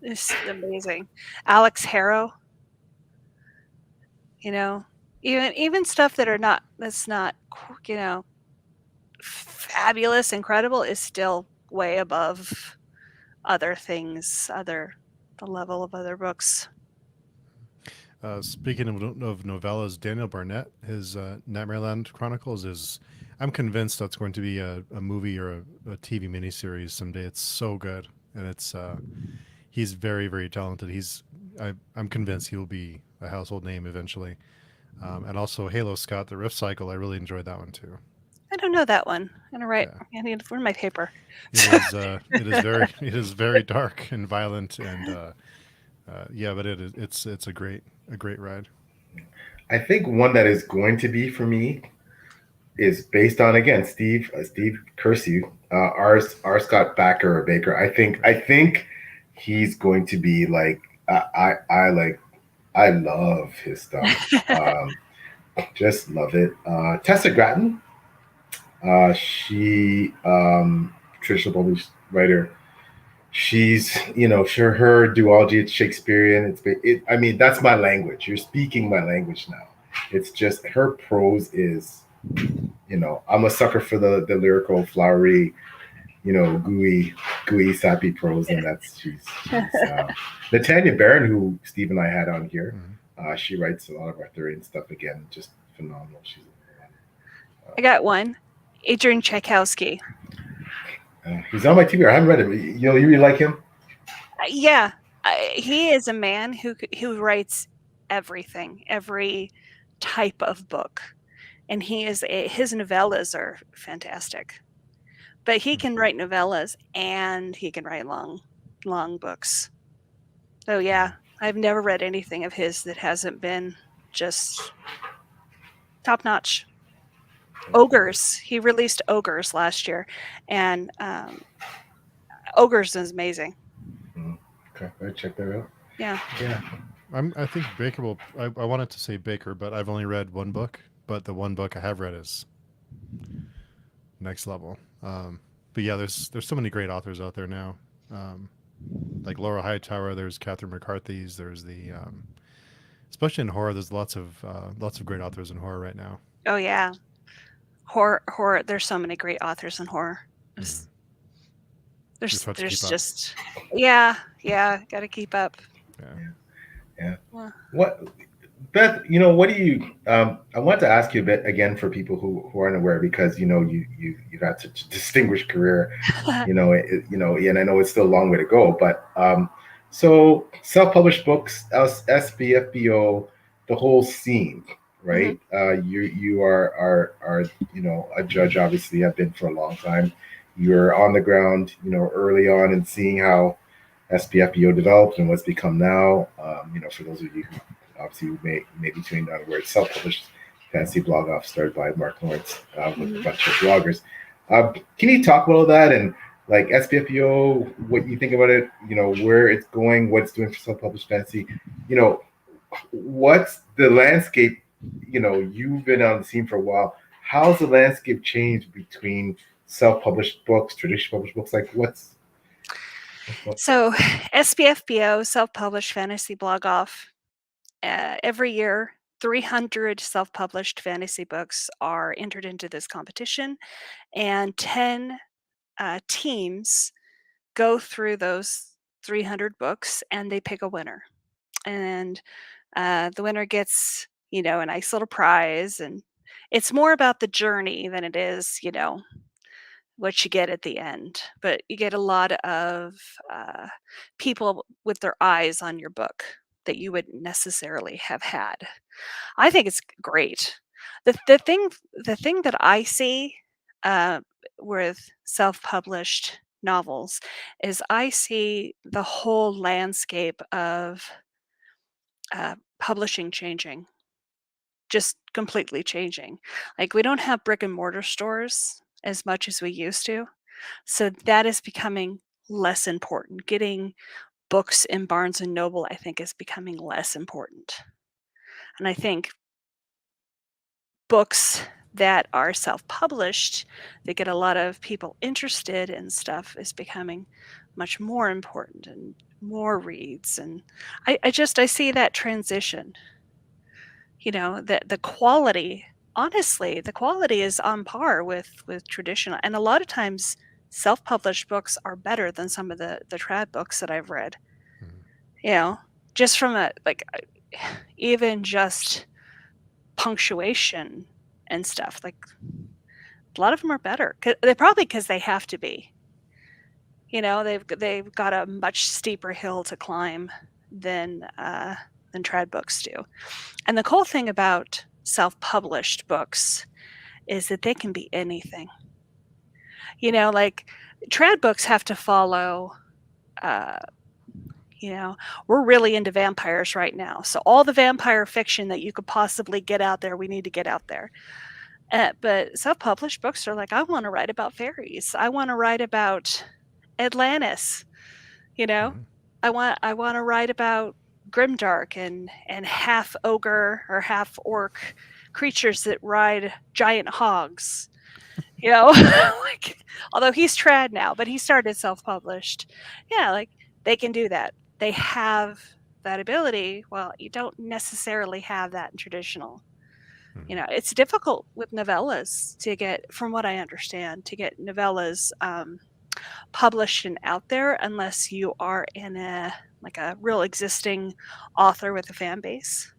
it's amazing. Alex Harrow. Even stuff that's not fabulous, incredible is still way above other things, the level of other books. Speaking of novellas, Daniel Barnett, his Nightmareland Chronicles is. I'm convinced that's going to be a movie or a TV miniseries someday. It's so good, and it's he's very, very talented. I'm convinced he will be a household name eventually. And also Halo Scott, the Rift Cycle. I really enjoyed that one too. I don't know that one. I'm gonna write. I need to my paper. It is very dark and violent, and but it's a great ride. I think one that is going to be for me is based on, again, Steve curse you, R. Scott Baker. I think he's going to be like I love his stuff. Just love it. Tessa Gratton, she traditional published writer. She's, sure, her duology, it's Shakespearean. I mean, that's my language. You're speaking my language now. It's just her prose is, I'm a sucker for the lyrical, flowery, gooey, sappy prose, and she's Natanya Barron, who Steve and I had on here. She writes a lot of Arthurian stuff. Again, just phenomenal. I got one, Adrian Tchaikovsky. He's on my TV. I haven't read him. You really like him? Yeah, he is a man who writes everything, every type of book, and his novellas are fantastic. But he can write novellas and he can write long books. So yeah, I've never read anything of his that hasn't been just top notch. Ogres. He released Ogres last year, and Ogres is amazing. Okay, I'll check that out. Yeah. I think Baker will. I wanted to say Baker, but I've only read one book. But the one book I have read is next level. But yeah, there's so many great authors out there now. Like Laura Hightower. There's Catherine McCarthy's. There's the especially in horror. There's lots of great authors in horror right now. Oh yeah. Horror. There's so many great authors in horror. There's just got to keep up. Yeah. Yeah. Well, What, Beth? What do you? I want to ask you a bit again for people who aren't aware, because you've had such a distinguished career. And I know it's still a long way to go, but so self-published books, SPFBO, the whole scene, hmm right? You are a judge. Obviously, have been for a long time. You're on the ground, early on, and seeing how SPFBO developed and what's become now. For those of you who obviously may be tuned on, where it's self-published fantasy blog off started by Mark Lawrence with a hmm bunch of bloggers. Can you talk about that and like SPFBO, what you think about it? Where it's going, what it's doing for self-published fantasy. You know, what's the landscape? You've been on the scene for a while. How's the landscape changed between self-published books, traditional published books? Like what's So, SPFBO, self-published fantasy blog off. Every year, 300 self-published fantasy books are entered into this competition, and 10 teams go through those 300 books, and they pick a winner. And the winner gets, a nice little prize, and it's more about the journey than it is, what you get at the end. But you get a lot of uh, people with their eyes on your book that you wouldn't necessarily have had. I think it's great. The thing that I see uh, with self-published novels is I see the whole landscape of publishing changing, just completely changing. Like, we don't have brick and mortar stores as much as we used to. So that is becoming less important. Getting books in Barnes and Noble, I think, is becoming less important. And I think books that are self-published, that get a lot of people interested in stuff, is becoming much more important, and more reads. And I see that transition. The quality, honestly, the quality is on par with traditional, and a lot of times self-published books are better than some of the trad books that I've read. Mhm. You know, just from even just punctuation and stuff. Like, a lot of them are better. They're probably because they have to be. They've got a much steeper hill to climb than trad books do. And the cool thing about self-published books is that they can be anything. Like, trad books have to follow. Uh, we're really into vampires right now, so all the vampire fiction that you could possibly get out there, we need to get out there. But self-published books are like, I want to write about fairies. I want to write about Atlantis. You know, Mhm. I want to write about Grimdark and half ogre or half orc creatures that ride giant hogs. Like, although he's trad now, but he started self-published. Yeah, like, they can do that. They have that ability. Well, you don't necessarily have that in traditional. Mhm. It's difficult with novellas to get, from what I understand, to get novellas published and out there unless you are in a real existing author with a fan base.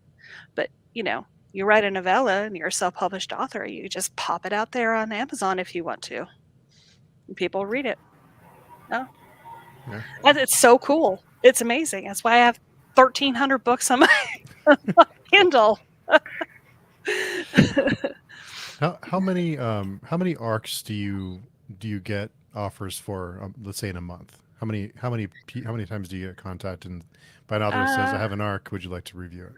But you write a novella and you're a self-published author, you just pop it out there on Amazon if you want to, and people read it. Oh, Yeah. and it's so cool. It's amazing. That's why I have 1,300 books on my Kindle. How many arcs do you get offers for, let's say, in a month? How many times do you get contacted by an author that says, I uh, have an arc, would you like to review it?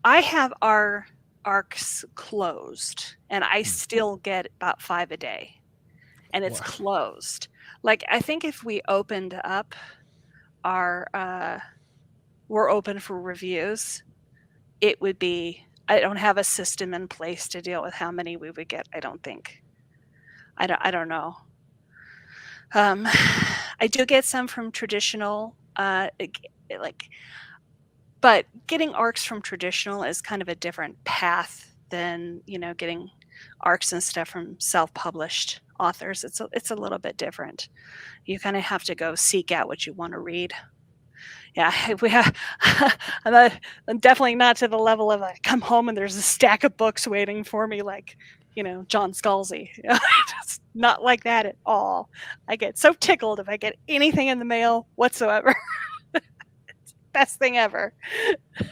I have our arcs closed, and I Hmm. still get about 5 a day, and it's Wow. closed. Like, I think if we opened up our we're open for reviews, it would be, I don't have a system in place to deal with how many we would get, I don't think. I don't know. I do get some from traditional, like, but getting arcs from traditional is kind of a different path than, getting arcs and stuff from self-published authors. It's a little bit different. You kind of have to go seek out what you want to read. Yeah, I'm definitely not to the level of I come home and there's a stack of books waiting for me, like, John Scalzi. It's not like that at all. I get so tickled if I get anything in the mail whatsoever. It's the best thing ever.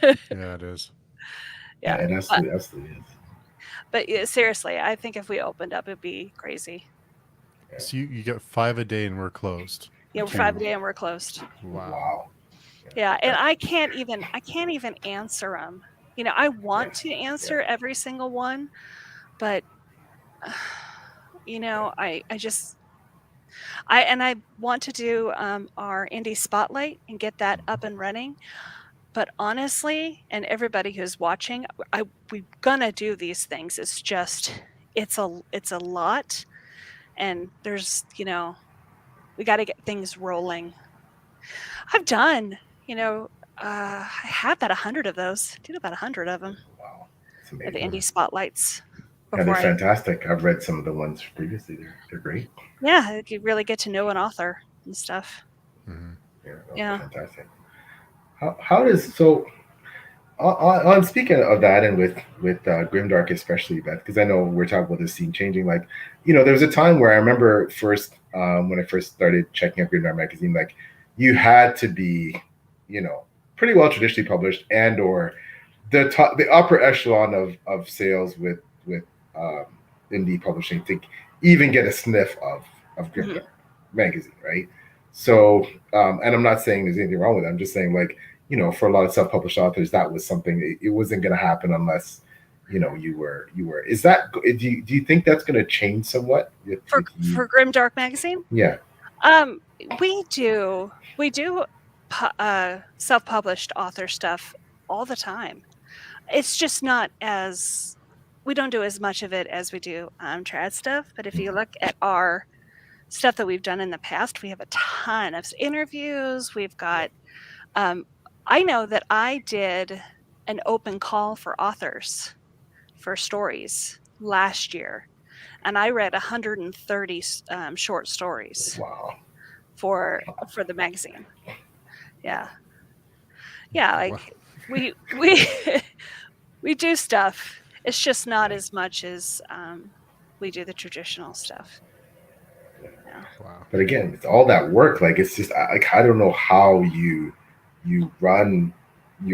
Yeah, it is. Yeah, Yeah, it absolutely is. but seriously, I think if we opened up, it'd be crazy. So you get 5 a day and we're closed. Yeah, we're 5 a day and we're closed. Wow. Yeah, and I can't even answer them. I want to answer every single one, but I want to do our indie spotlight and get that up and running. But honestly, and everybody who's watching, we're gonna do these things. It's just it's a lot, and there's we got to get things rolling. I've done I have about 100 of those. Did about 100 of them. Wow, that's The amazing. indie spotlights. Yeah, they're fantastic. I've read some of the ones previously. They're great. Yeah, you really get to know an author and stuff. Mm-hmm. Yeah. Fantastic. How does so? On speaking of that, and with Grimdark especially, Beth, because I know we're talking about the scene changing. Like, there was a time where I remember first when I first started checking out Grimdark magazine, like you had to be, pretty well traditionally published and or the upper echelon of sales with indie publishing to even get a sniff of Grimdark magazine, right? So, and I'm not saying there's anything wrong with it. I'm just saying, like, for a lot of self-published authors, that was something. It wasn't going to happen unless, you were. Is that? Do you think that's going to change somewhat for Grimdark magazine? Yeah. We do self-published author stuff all the time. It's just not as we don't do as much of it as we do trad stuff. But if you look at our stuff that we've done in the past, we have a ton of interviews. We've got I know that I did an open call for authors for stories last year, and I read 130 short stories. Wow. For the magazine. Yeah, like wow. we do stuff. It's just not as much as we do the traditional stuff. Yeah. Wow. But again, it's all that work. Like, it's just like I don't know how you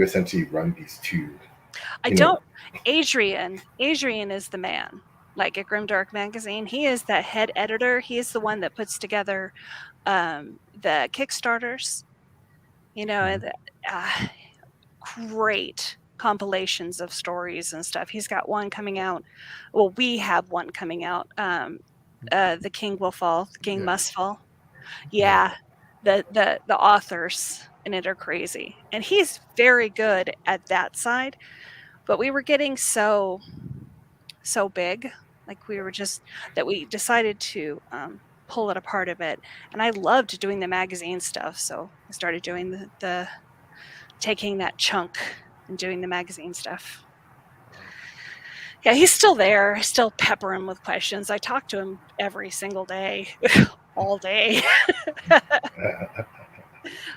essentially run these two. I don't. Adrian is the man. Like at Grimdark magazine, he is that head editor. He is the one that puts together the Kickstarters. Great compilations of stories and stuff. He's got one coming out. Well, we have one coming out. The King Will Fall. The King Must Fall. Yeah. The authors in it are crazy, and he's very good at that side. But we were getting so big, like we were just that we decided to pull it apart a bit. And I loved doing the magazine stuff, so I started doing the taking that chunk and doing the magazine stuff. Yeah, he's still there. I still pepper him with questions. I talk to him every single day, all day.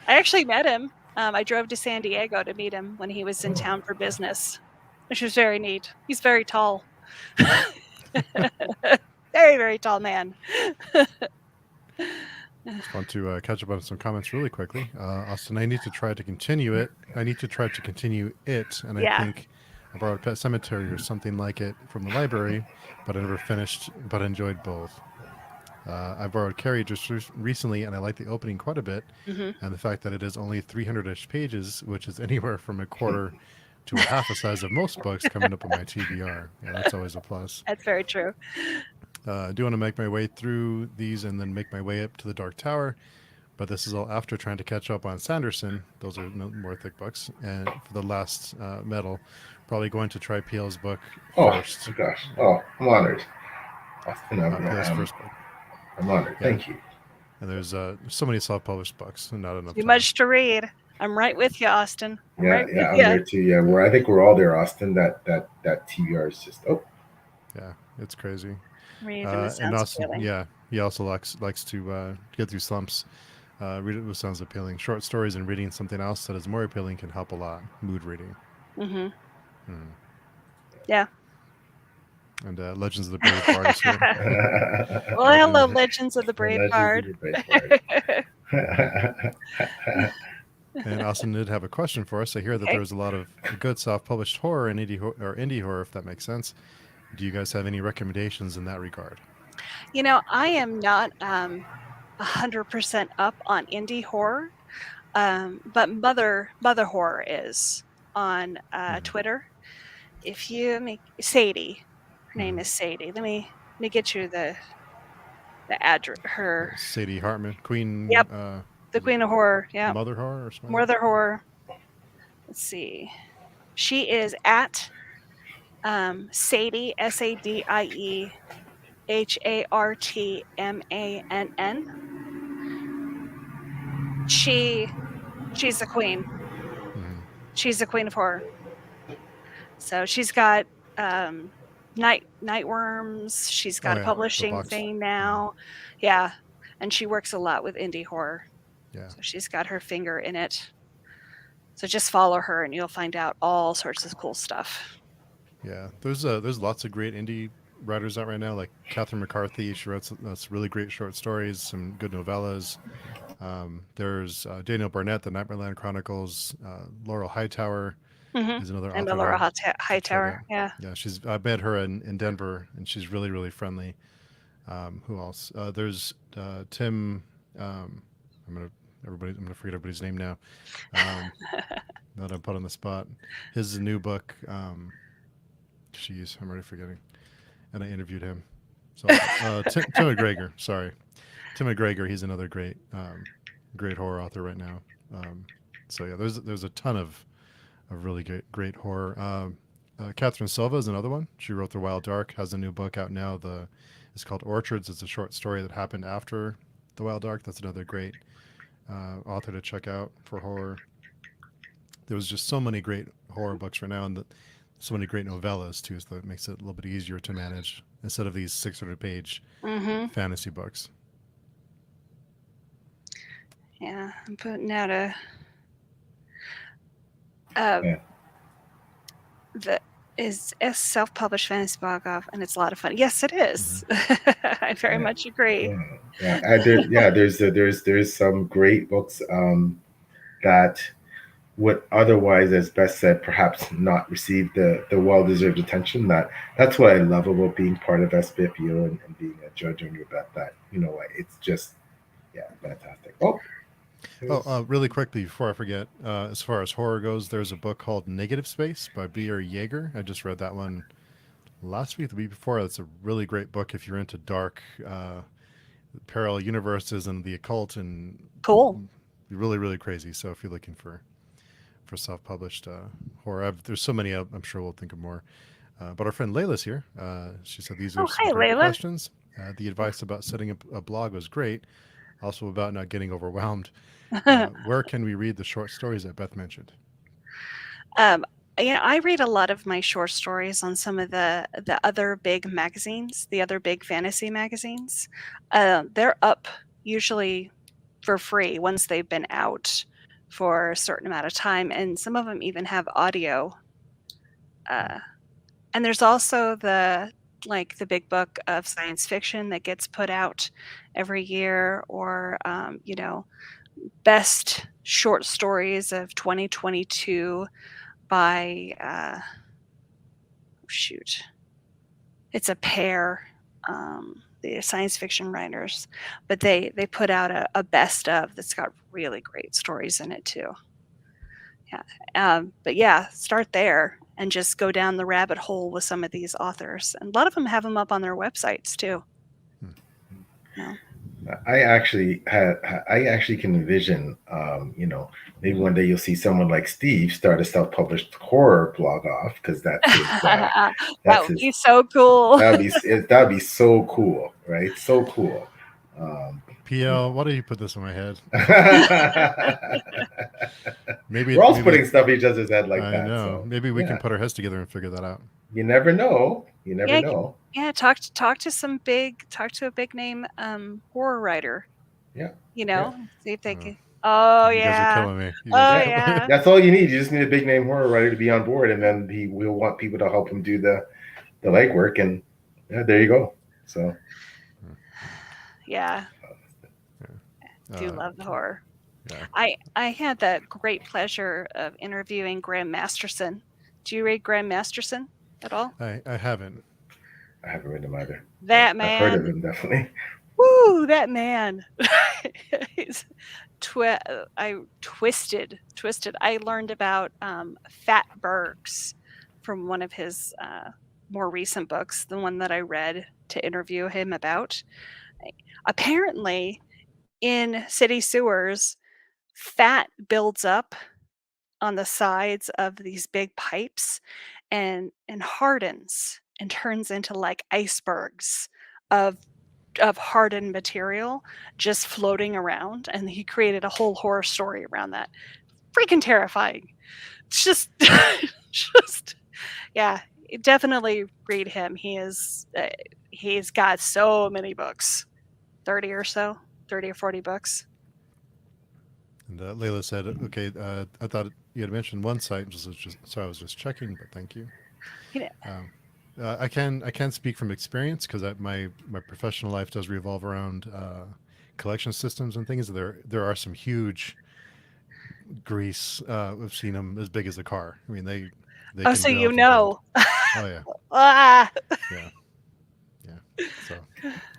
I actually met him. I drove to San Diego to meet him when he was in town for business, which was very neat. He's very tall. Very, very tall man. Just want to catch up on some comments really quickly. Austin, I need to try to continue it. And I think I borrowed Pet Cemetery or something like it from the library, but I never finished, but enjoyed both. I borrowed Carrie just recently, and I like the opening quite a bit. And the fact that it is only 300-ish pages, which is anywhere from a quarter to a half the size of most books coming up on my TBR. Yeah, that's always a plus. That's very true. I do want to make my way through these and then make my way up to the Dark Tower, but this is all after trying to catch up on Sanderson. Those are more thick books. And for the last medal, probably going to try PL's book first. Oh, gosh. Oh, I'm honored. PL's first book. I'm honored. Yeah. Thank you. And there's so many self-published books and not enough Too much to read. I'm right with you, Austin. I'm there too. Yeah, I think we're all there, Austin. That TBR is just yeah, it's crazy. And Austin, he also likes to get through slumps. Read it sounds appealing. Short stories and reading something else that is more appealing can help a lot. Mood reading. Yeah. And Legends of the Brave Bard is here. Well, hello, Legends of the Brave Bard. And Austin did have a question for us. I hear that there was a lot of good self-published horror and indie horror, if that makes sense. Do you guys have any recommendations in that regard? I am not 100% up on indie horror, but Mother Horror is on Twitter. If you Sadie, her name is Sadie. Let me get you the address. Her Sadie Hartman, Queen. Yep. The Queen of Horror. Yeah. Mother Horror or something. Mother Horror. Let's see. She is at Sadie SADIE HARTMANN. She's the queen. She's the Queen of Horror. So she's got Nightworms. She's got a publishing thing now. Yeah. And she works a lot with indie horror. Yeah. So she's got her finger in it. So just follow her and you'll find out all sorts of cool stuff. Yeah. There's lots of great indie writers out right now, like Catherine McCarthy. She writes really great short stories, some good novellas. There's Daniel Barnett, the Nightmareland Chronicles. Laurel Hightower is another author. And Laurel Hightower, yeah. Yeah, I met her in Denver, and she's really, really friendly. Who else? There's Tim. I'm gonna forget everybody's name now. That I put on the spot. His new book. I'm already forgetting. And I interviewed him. So Tim McGregor. Sorry, Tim McGregor. He's another great horror author right now. So yeah, there's a ton of really great horror. Catherine Silva is another one. She wrote The Wild Dark. Has a new book out now. It's called Orchards. It's a short story that happened after The Wild Dark. That's another great author to check out for horror. There was just so many great horror books right now, and so many great novellas too, so it makes it a little bit easier to manage instead of these 600-page fantasy books. Yeah, I'm putting out is a self-published fantasy blog off, and it's a lot of fun. Yes, it is. I very much agree. There's some great books that would otherwise, as Beth said, perhaps not receive the well-deserved attention. That's what I love about being part of SPFBO and being a judge under Beth. That it's just fantastic. Really quickly before I forget, as far as horror goes, there's a book called Negative Space by B.R. Yeager. I just read that one last week, the week before. It's a really great book if you're into dark parallel universes and the occult, and cool, really, really crazy. So if you're looking for self-published horror, there's so many. I'm sure we'll think of more. But our friend Layla's here. She said these are some great questions. The advice about setting up a blog was great. Also about not getting overwhelmed. Where can we read the short stories that Beth mentioned? I read a lot of my short stories on some of the other big magazines, the other big fantasy magazines. They're up usually for free once they've been out for a certain amount of time, and some of them even have audio. And there's also the big book of science fiction that gets put out every year, or best short stories of 2022 by it's a pair, the science fiction writers, but they put out a best of that's got really great stories in it too. But start there and just go down the rabbit hole with some of these authors, and a lot of them have them up on their websites too. I actually can envision, maybe one day you'll see someone like Steve start a self-published horror blog off, because that would be so cool. That'd be so cool, right? So cool. PL, why don't you put this on my head? Maybe we're all putting stuff in each other's head like that. I know. So, maybe we can put our heads together and figure that out. You never know. You never know. Yeah, talk to a big name horror writer. Yeah. You know, Yeah. see if they Oh, can. Oh you guys are yeah. killing me. You guys Oh are Yeah. killing me. yeah. That's all you need. You just need a big name horror writer to be on board, and then he will want people to help him do the legwork, and yeah, there you go. So Yeah. Yeah. Do love the horror. Yeah. I had the great pleasure of interviewing Graham Masterson. Do you read Graham Masterson at all? I haven't. I haven't read him either, but That I've heard of man. him definitely. Woo, that man. He's twisted. I learned about Fat Bergs from one of his more recent books, the one that I read to interview him about. Apparently, in city sewers, fat builds up on the sides of these big pipes and hardens and turns into like icebergs of hardened material just floating around, and he created a whole horror story around that. Freaking terrifying. It's just just yeah, definitely read him. He's got so many books. 30 or so, 30 or 40 books. And Layla said, "Okay, I thought you had mentioned one site, so I was just checking, but thank you." You know, I can speak from experience because my professional life does revolve around collection systems and things. There are some huge grease. We've seen them as big as a car. I mean, they oh, can so go you from being, know. oh yeah, Ah. yeah, yeah. So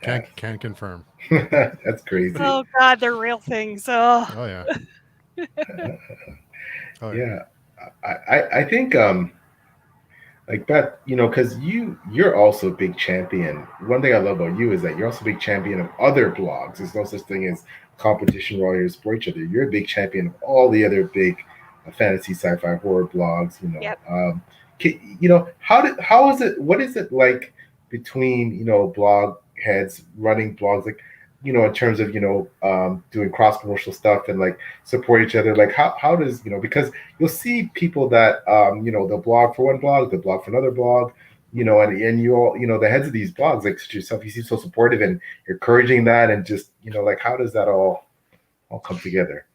That's, can confirm. that's crazy. Oh God, they're real things. Oh. Oh yeah, oh yeah. Yeah, I think like Beth, because you're also a big champion. One thing I love about you is that you're also a big champion of other blogs. There's no such thing as competition warriors for each other. You're a big champion of all the other big fantasy, sci-fi, horror blogs. Yep. How is it? What is it like between blog heads running blogs, like in terms of doing cross promotional stuff and like support each other? Like how does because you'll see people that they'll blog for one blog, they'll blog for another blog, and you all the heads of these blogs like yourself, you seem so supportive and encouraging that, and just like how does that all come together?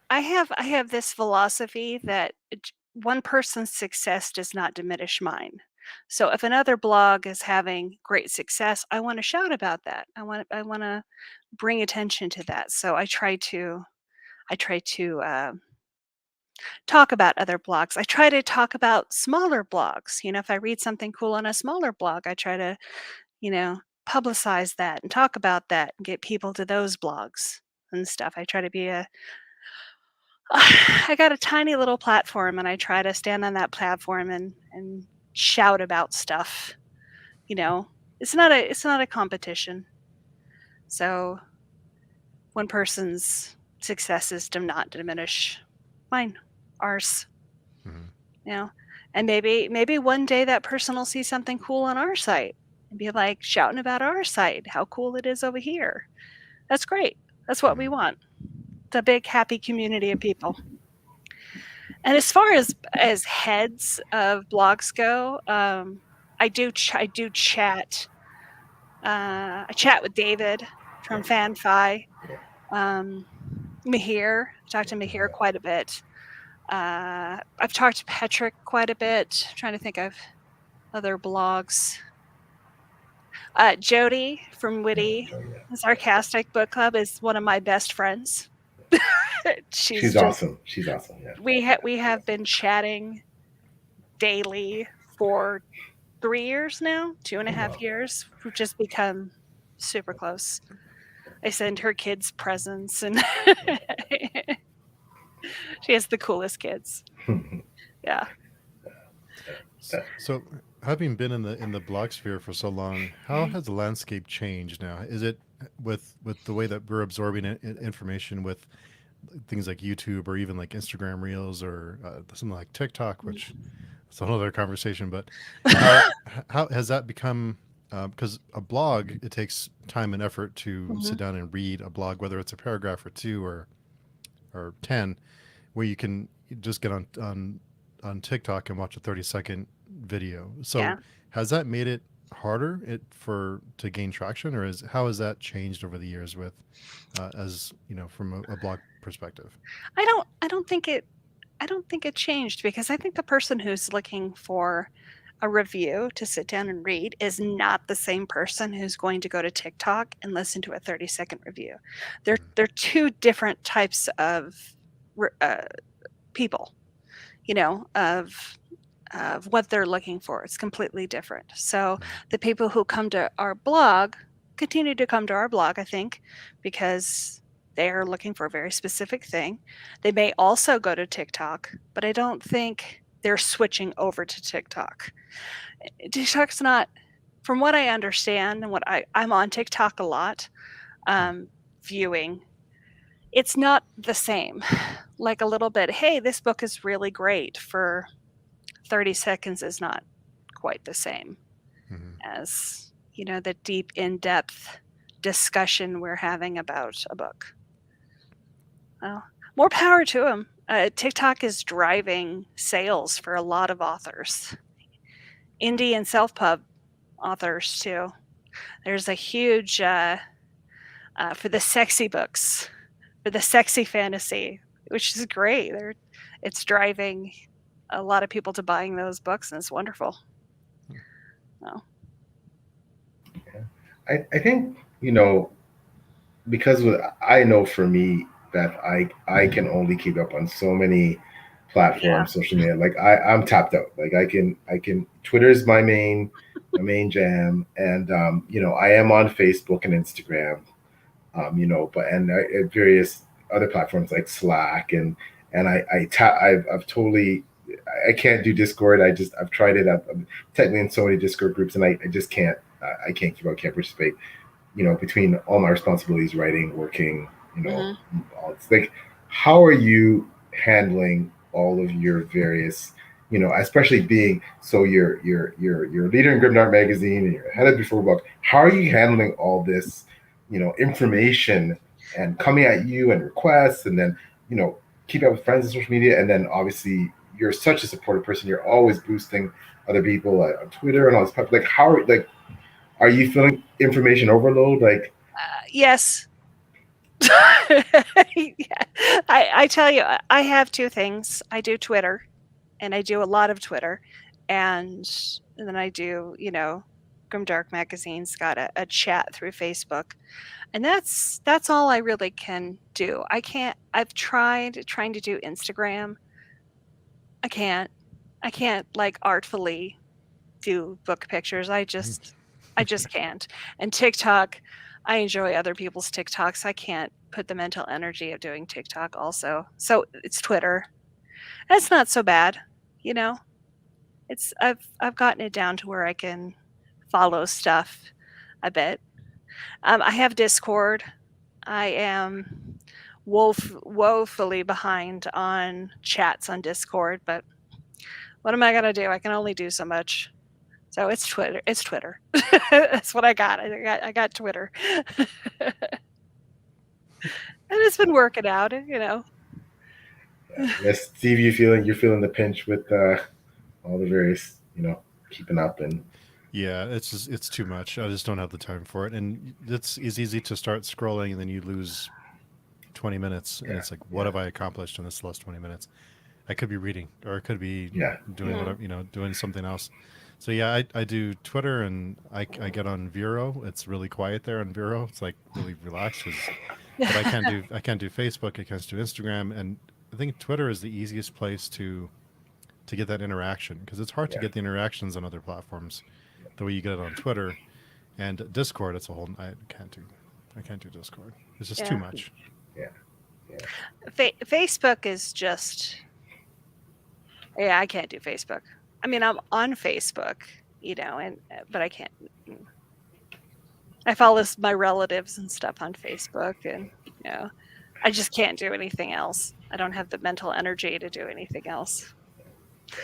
I have this philosophy that one person's success does not diminish mine. So if another blog is having great success, I want to shout about that. I want to bring attention to that. So I try to talk about other blogs. I try to talk about smaller blogs. If I read something cool on a smaller blog, I try to publicize that and talk about that and get people to those blogs and stuff. I try to be a I got a tiny little platform, and I try to stand on that platform and shout about stuff. It's not a competition. So one person's successes do not diminish mine, ours. Mhm. You know, and maybe one day that person will see something cool on our site and be like shouting about our site, how cool it is over here. That's great. That's what we Mhm. want. It's a big happy community of people. And as far as heads of blogs go, I do chat. I chat with David from FanFi. Mahir, I talk to Mahir quite a bit. I've talked to Patrick quite a bit. Trying to think of other blogs. Jody from Witty Sarcastic Book Club is one of my best friends. She's She's just awesome. She's awesome. Yeah. we have been chatting daily for 3 years now, 2.5 years. We've just become super close. I send her kids presents, and she has the coolest kids. Yeah. So, having been in the blog sphere for so long, how Mm-hmm. has the landscape changed now? Is it with the way that we're absorbing information with things like YouTube or even like Instagram Reels or something like TikTok, which is another conversation. But how has that become? Because a blog, it takes time and effort to Mm-hmm. sit down and read a blog, whether it's a paragraph or two or 10, where you can just get on TikTok and watch a 30-second video. So Yeah. has that made it harder to gain traction, or how has that changed over the years with as from a blog perspective? I don't think it changed, because I think the person who's looking for a review to sit down and read is not the same person who's going to go to TikTok and listen to a 30-second review. They're two different types of people, of what they're looking for. It's completely different. So the people who come to our blog continue to come to our blog, I think, because they are looking for a very specific thing. They may also go to TikTok, but I don't think they're switching over to TikTok. TikTok's not, from what I understand, and I'm on TikTok a lot, viewing, it's not the same. Like a little bit, hey, this book is really great, for 30 seconds is not quite the same as, the deep, in-depth discussion we're having about a book. Well, more power to them. TikTok is driving sales for a lot of authors, indie and self-pub authors too. There's a huge for the sexy books, for the sexy fantasy, which is great. It's driving a lot of people to buying those books, and it's wonderful. Oh. Yeah. I think, because I know for me that I can only keep up on so many platforms, social media. Like I'm tapped out. Like I can Twitter's my main jam, and I am on Facebook and Instagram, but various other platforms like Slack, and I've totally, I can't do Discord. I've tried it. I'm technically in so many Discord groups, and I just can't. I can't keep up. Can't participate. Between all my responsibilities, writing, working, it's like, how are you handling all of your various, especially being you're a leader in Grimdark magazine and you're head of Before Book. How are you handling all this, information and coming at you and requests, and then keep up with friends on social media, and then obviously you're such a supportive person. You're always boosting other people on Twitter and all this stuff. Like, are you feeling information overload? Like, yes. Yeah. I tell you, I have two things. I do Twitter, and I do a lot of Twitter, and then I do, Grimdark magazine's got a chat through Facebook, and that's all I really can do. I've tried trying to do Instagram. I can't like artfully do book pictures. I just can't. And TikTok, I enjoy other people's TikToks. I can't put the mental energy of doing TikTok also. So it's Twitter. That's not so bad, It's I've gotten it down to where I can follow stuff a bit. I have Discord. I am woefully behind on chats on Discord, but what am I gonna do? I can only do so much. So it's Twitter. It's Twitter. That's what I got. I got Twitter, and it's been working out. Yes, Steve, you're feeling the pinch with all the various, keeping up and. Yeah, it's too much. I just don't have the time for it, and it's easy to start scrolling and then you lose 20 minutes, and it's like, what have I accomplished in this last 20 minutes? I could be reading, or I could be doing whatever, doing something else. So yeah, I do Twitter, and I get on Vero. It's really quiet there on Vero. It's like really relaxed. But I can't do Facebook. I can't do Instagram, and I think Twitter is the easiest place to get that interaction, because it's hard to get the interactions on other platforms the way you get it on Twitter. And Discord, it's a whole. I can't do Discord. It's just too much. Yeah. Facebook is just. Yeah, I can't do Facebook. I mean, I'm on Facebook, but I can't. I follow my relatives and stuff on Facebook, and I just can't do anything else. I don't have the mental energy to do anything else,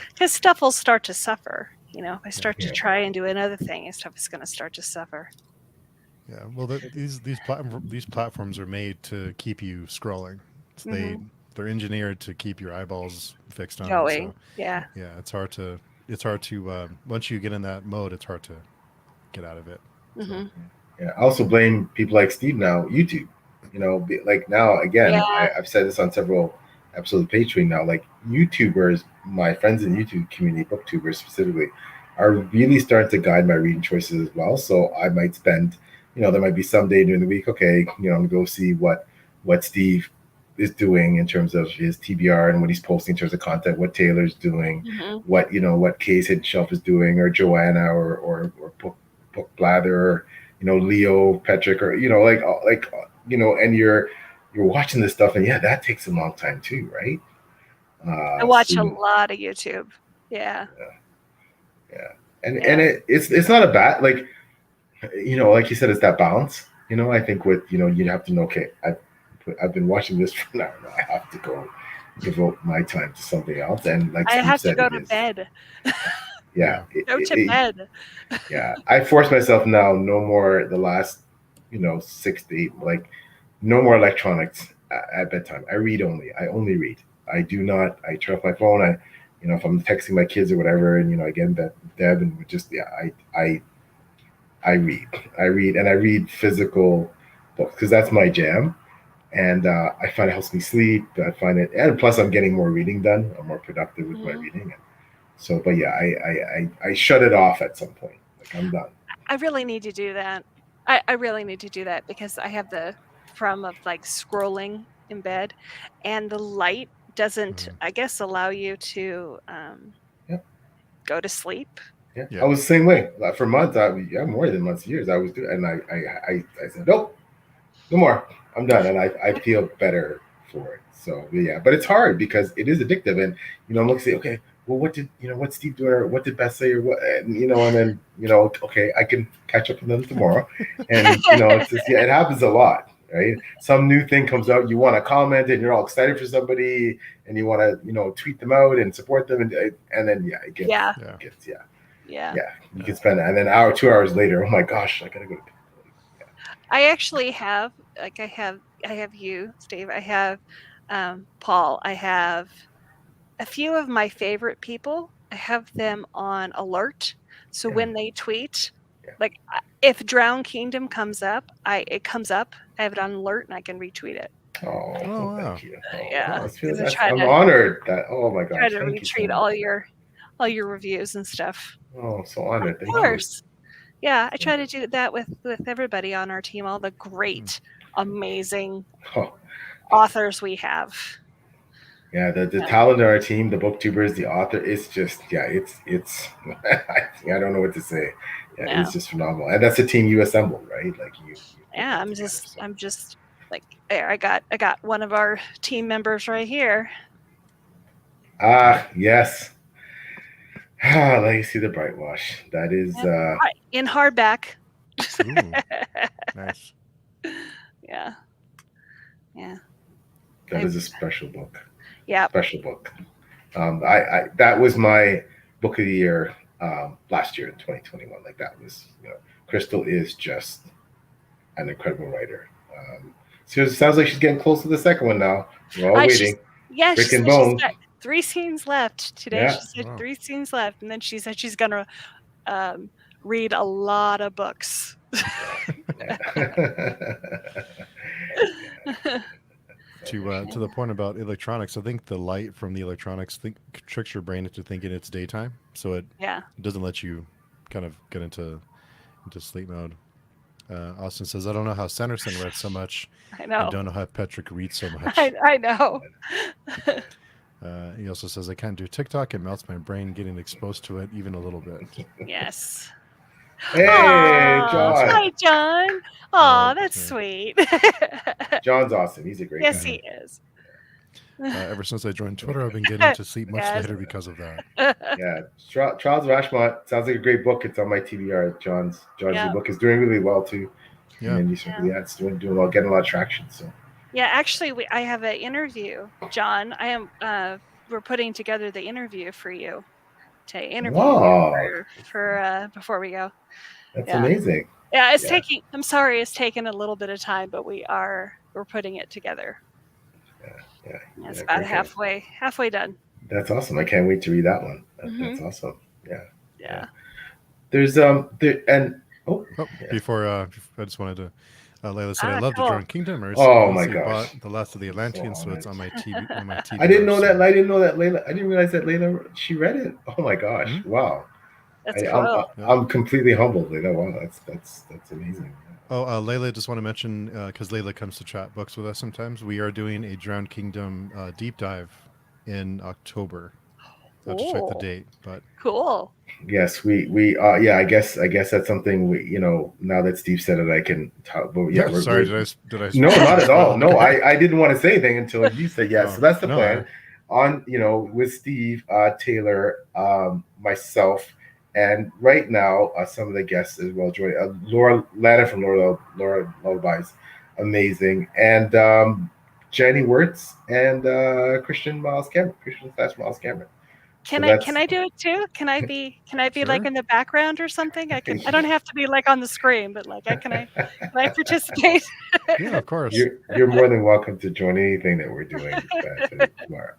because stuff will start to suffer. If I start to try and do another thing, stuff is going to start to suffer. Yeah, well, these platforms are made to keep you scrolling. So they're engineered to keep your eyeballs fixed on it. So, yeah, it's hard to once you get in that mode, it's hard to get out of it. Mm-hmm. Yeah. I also blame people like Steve now, YouTube. Like now again, Yeah. I've said this on several episodes of Patreon now. Like YouTubers, my friends in the YouTube community, booktubers specifically, are really starting to guide my reading choices as well. So I might spend, there might be some day during the week. Okay, I'm gonna go see what Steve is doing in terms of his TBR and what he's posting in terms of content, what Taylor's doing, Mm-hmm. what Kay's Hidden Shelf is doing, or Joanna, or Book Blather, or Leo Petrick, or and you're watching this stuff, and yeah, that takes a long time too, right? I watch a lot of YouTube. Yeah. And it's not a bad, like like you said, it's that balance. I think with you have to know, okay, I've been watching this for an hour now. I have to go devote my time to something else, and like I Steve have said, to go to bed. Yeah, Go to bed. Yeah, I force myself now. No more the last 6 to 8, like no more electronics at bedtime. I read only. I only read. I do not. I turn off my phone. If I'm texting my kids or whatever, and I get in bed with Deb, and just I read. I read, and I read physical books because that's my jam. And I find it helps me sleep. I find it, and plus I'm getting more reading done. I'm more productive with my reading. And so, but yeah, I shut it off at some point. Like I'm done. I really need to do that. I really need to do that because I have the problem of like scrolling in bed, and the light doesn't, I guess, allow you to go to sleep. Yeah. I was the same way. Like for months, more than months, years, I was doing, and I said, nope, no more. I'm done, and I feel better for it. So yeah, but it's hard because it is addictive, and I'm looking, say, okay, well, what's Steve doing, or what did Beth say, or what, and then okay, I can catch up with them tomorrow, and it's just, it happens a lot, right? Some new thing comes out, you want to comment, and you're all excited for somebody, and you want to tweet them out and support them, and then it gets you can spend, and then 2 hours later, oh my gosh, I gotta go. I actually have, like, I have you, Steve. I have Paul. I have a few of my favorite people. I have them on alert, so when they tweet, like if Drown Kingdom comes up, it comes up. I have it on alert, and I can retweet it. Oh, wow. Thank you. Yeah, I'm honored that. Oh my gosh, try to retweet all your reviews and stuff. Oh, so honored. Of course. Yeah, I try to do that with everybody on our team, all the great, amazing authors we have. Yeah, the talent of our team, the booktubers, the author, it's just, it's I don't know what to say. Yeah, it's just phenomenal. And that's the team you assembled, right? Like you I'm just like, there, I got one of our team members right here. Yes. Legacy the Brightwash. That is in hardback. Nice. Yeah. That is a special book. Yeah. Special book. I that was my book of the year last year in 2021. Like that was, Crystal is just an incredible writer. So it sounds like she's getting close to the second one now. We're all waiting. Yeah, Brick and Bone. She's got 3 scenes left today. She said 3 scenes left, and then she said she's gonna read a lot of books. To the point about electronics, I think the light from the electronics tricks your brain into thinking it's daytime, so it doesn't let you kind of get into sleep mode. Austin says, I don't know how Sanderson read so much. I know. I don't know how Petrick reads so much. I know. He also says, I can't do TikTok. It melts my brain getting exposed to it even a little bit. Yes. Hey, John. Hi, John. Oh, that's sweet. John's awesome. He's a great guy. Yes, he is. Ever since I joined Twitter, I've been getting to sleep much later because of that. Yeah. Trials of Ashmont sounds like a great book. It's on my TBR. John's book is doing really well too. Yeah. And it's doing well, getting a lot of traction. So. Yeah, actually, I have an interview, John. We're putting together the interview for you to interview you for before we go. That's amazing. Yeah, it's taking. I'm sorry, it's taken a little bit of time, but we're putting it together. Yeah. It's about halfway done. That's awesome. I can't wait to read that one. That's awesome. Yeah. Yeah. There's and Oh, Oh, yeah. before I just wanted to. Layla said, "I love cool. the Drunk Kingdom. I Oh my recently gosh. bought The Last of the Atlanteans, so it's honored. on my TV. On my TBR. I didn't know that. So. I didn't know that Layla. I didn't realize that Layla. She read it. Oh my gosh! Mhm. Wow. That's I'm cool. I'm completely humbled, Layla. Wow, that's amazing. Oh, Layla, just want to mention, because Layla comes to chat books with us sometimes, we are doing a Drowned Kingdom deep dive in October. I have to check the Oh, date, but cool. Yes, we yeah. I guess that's something we now that Steve said it, I can talk. But yeah, sorry, we're did I no, not at spoil all. it? No, I didn't want to say anything until you said yes. So Oh that's the no, plan. On with Steve, Taylor, myself, and right now some of the guests as well. Joy, Laura Lana from Laura Lullabies, amazing, and Jenny Wirtz and Christian Miles Cameron, Miles Cameron. So Can that's I do it too? Can I be like sure. in the background or something? I don't have to be like on the screen, but like can I participate? Yeah, of course. you're more than welcome to join anything that we're doing. To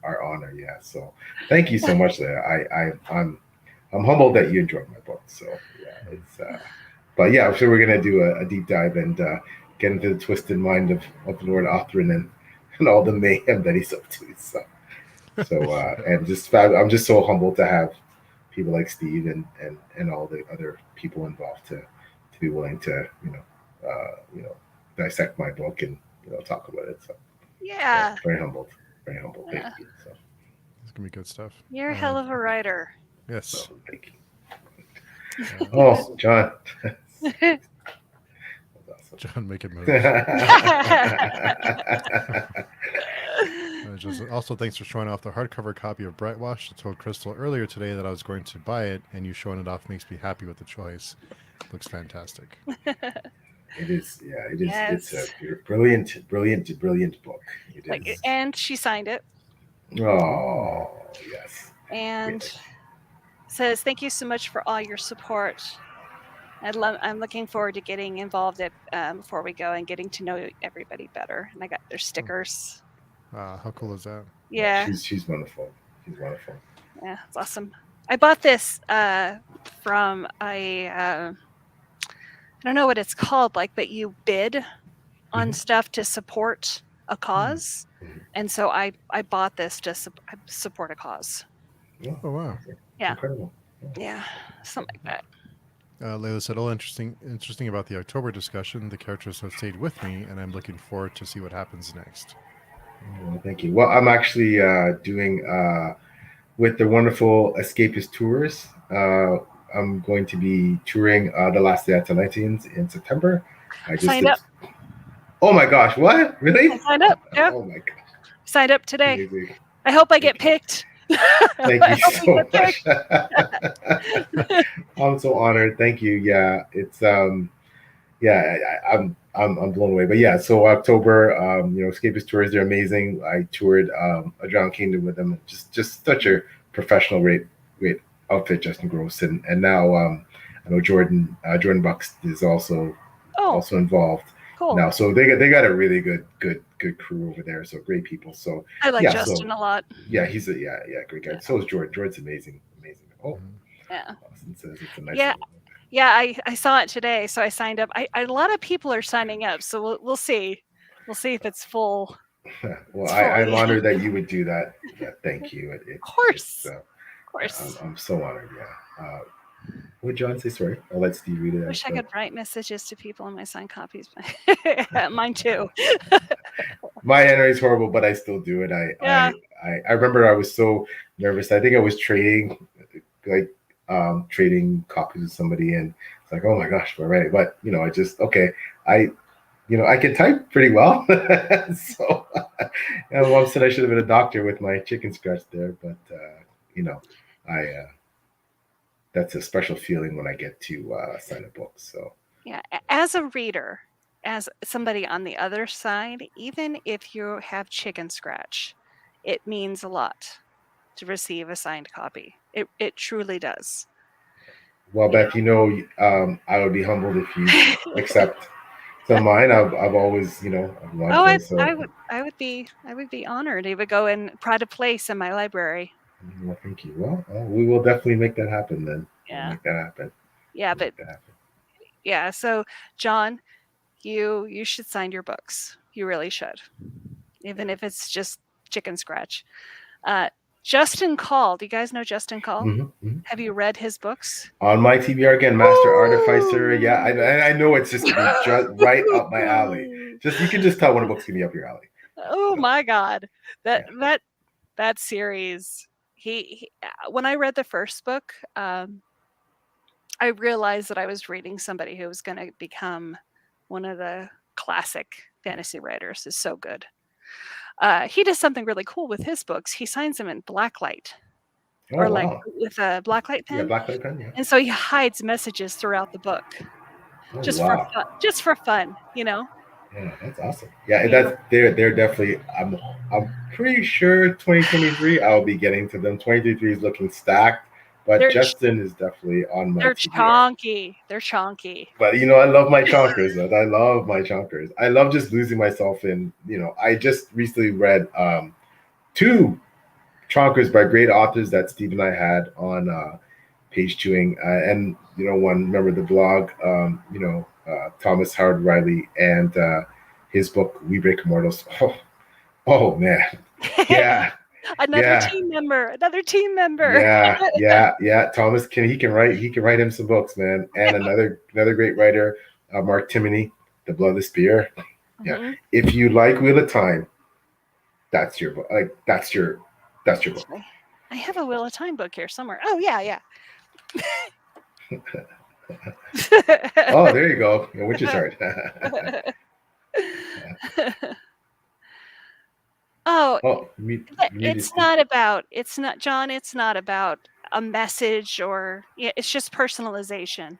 our honor, yeah. So thank you so much. There, I'm humbled that you enjoyed my book. So yeah, it's but yeah, so we're gonna do a deep dive and get into the twisted mind of Lord Othrin and all the mayhem that he's up to. So and I'm just so humbled to have people like Steve and all the other people involved to be willing to dissect my book and talk about it. So Yeah. very humbled, very humbled. Yeah. Thank you. So It's gonna be good stuff. You're a hell of a writer. Yes. thank you. Oh, John. John, make it move. Also, thanks for showing off the hardcover copy of Brightwash. I told Crystal earlier today that I was going to buy it, and you showing it off makes me happy with the choice. Looks fantastic. It is, yeah, it is. Yes. It's a brilliant book. It is. And she signed it. Oh, yes. And Really. says, "Thank you so much for all your support. I'm looking forward to getting involved before we go and getting to know everybody better." And I got their stickers. How cool is that? Yeah. She's wonderful. She's wonderful. Yeah, it's awesome. I bought this from I don't know what it's called, but you bid on stuff to support a cause. Mm-hmm. And so I bought this to support a cause. Oh, wow. Yeah. Incredible. Yeah, something like that. Layla said, "Oh, interesting about the October discussion. The characters have stayed with me, and I'm looking forward to see what happens next." Well, thank you. Well, I'm actually doing with the wonderful Escapist Tours. I'm going to be touring the Last of the Atlanteans in September. I just signed up. Oh my gosh! What? Really? I signed up. Yeah. Oh my gosh! Signed up today. Amazing. I hope I get picked. Thank you so much. I'm so honored. Thank you. Yeah, it's yeah, I'm blown away. But yeah, so October, Escapist Tours, they're amazing. I toured a Drowned Kingdom with them. Just such a professional, great outfit, Justin Gross, and now I know Jordan Bucks is also involved. Cool. Now, so they got a really good crew over there. So great people. So I like Justin a lot. Yeah, he's a great guy. Yeah. So is Jordan. Jordan's amazing. Oh, yeah. Austin says it's a nice. Yeah. Yeah, I saw it today, so I signed up. A lot of people are signing up, so we'll see. We'll see if it's full. Well, I'm honored that you would do that. Thank you. Of course. Of course. I'm so honored. Yeah. What did John say? Sorry, I'll let Steve read it. I wish I could write messages to people in my signed copies. Mine too. My handwriting is horrible, but I still do it. I remember I was so nervous. I think I was trading copies with somebody, and it's like, oh my gosh, we're ready. But I just I can type pretty well. So Mom said I should have been a doctor with my chicken scratch there, but that's a special feeling when I get to sign a book. So yeah, as a reader, as somebody on the other side, even if you have chicken scratch, it means a lot to receive a signed copy. It truly does. Well, Beth, I would be humbled if you accept some of mine. I've always, wanted I would be honored. It would go in pride of place in my library. Well, thank you. Well, we will definitely make that happen then. Yeah. We'll make that happen. Yeah, but Yeah. So, John, you should sign your books. You really should, even if it's just chicken scratch. Justin Call. Do you guys know Justin Call? Have you read his books? On my TBR again, Master Artificer. Yeah, I know it's just right up my alley. You can just tell when a book's gonna be up your alley. Oh my God, that series. He when I read the first book, I realized that I was reading somebody who was going to become one of the classic fantasy writers. Is so good. He does something really cool with his books. He signs them in blacklight, or like with a blacklight pen. Yeah, blacklight pen. Yeah. And so he hides messages throughout the book, just for fun. Just for fun, you know. Yeah, that's awesome. Yeah, they're definitely. I'm pretty sure 2023 I'll be getting to them. 2023 is looking stacked, but Justin is definitely on my. They're chonky. They're chonky. But I love my chonkers. I love my chonkers. I love just losing myself in. I just recently read 2 chonkers by great authors that Steve and I had on Page Chewing, and one, remember the blog, Thomas Howard Riley and his book We Break Immortals. Oh man, yeah. Another team member. Yeah. Thomas he can write him some books, man. And another great writer, Mark Timoney, The Blood of the Spear. Yeah. If you like Wheel of Time, that's your book. That's your book. I have a Wheel of Time book here somewhere. Oh yeah. Oh, there you go. Which is hard. It's not about a message, or it's just personalization.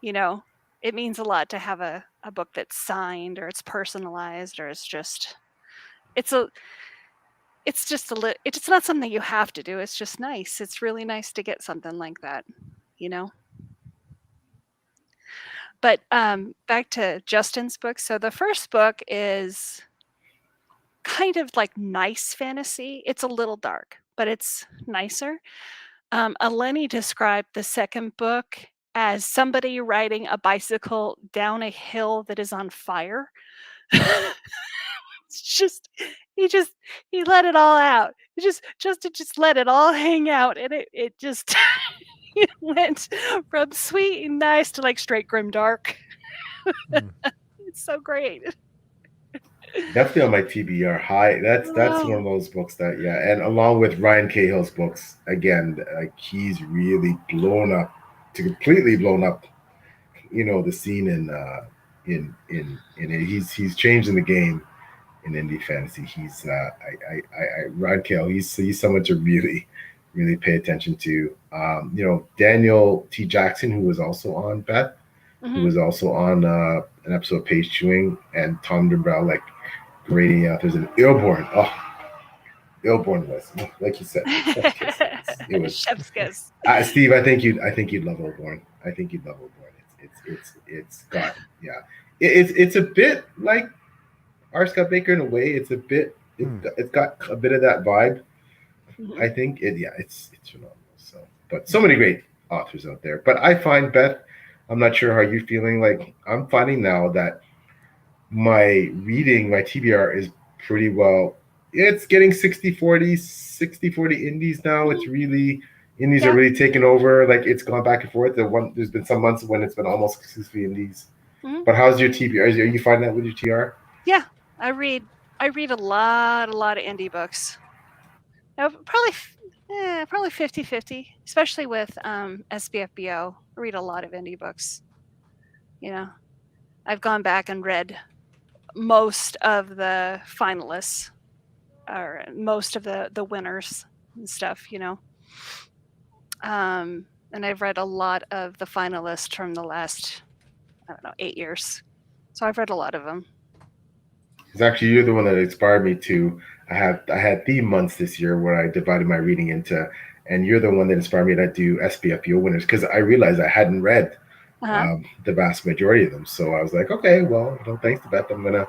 It means a lot to have a book that's signed, or it's personalized, or it's not something you have to do. It's just nice. It's really nice to get something like that, But back to Justin's book. So the first book is kind of like nice fantasy. It's a little dark, but it's nicer. Eleni described the second book as somebody riding a bicycle down a hill that is on fire. It's just he let it all out. Justin just let it all hang out, and it just it went from sweet and nice to like straight grimdark. It's so great. Definitely on my TBR high. That's one of those books that, and along with Ryan Cahill's books, again, he's really completely blown up. The scene in he's changing the game in indie fantasy. He's Ryan Cahill. He's someone to really pay attention to. Daniel T. Jackson, who was also on Beth, who was also on an episode of Page Chewing, and Tom Dumbrell, grading authors, and Ilborn. Ilborn was, like you said, it was chef's kiss. Steve, I think you'd love Ilborn. It's got it's a bit like R. Scott Baker in a way. It's a bit it's got a bit of that vibe. I think it's phenomenal. But so many great authors out there. But I find, Beth, I'm not sure how you're feeling. I'm finding now that my TBR is pretty well. It's getting 60-40 indies now. It's really indies are really taking over. It's gone back and forth. There's been some months when it's been almost exclusively indies. But how's your TBR? Are you finding that with your TR? Yeah, I read a lot of indie books. Now, probably 50-50, especially with SPFBO. I read a lot of indie books. I've gone back and read most of the finalists, or most of the winners and stuff, and I've read a lot of the finalists from the last, 8 years. So I've read a lot of them. It's actually, you're the one that inspired me to. I had theme months this year where I divided my reading into, and you're the one that inspired me to do SPFBO winners, because I realized I hadn't read the vast majority of them. So I was like, okay, well, thanks to Beth, I'm gonna,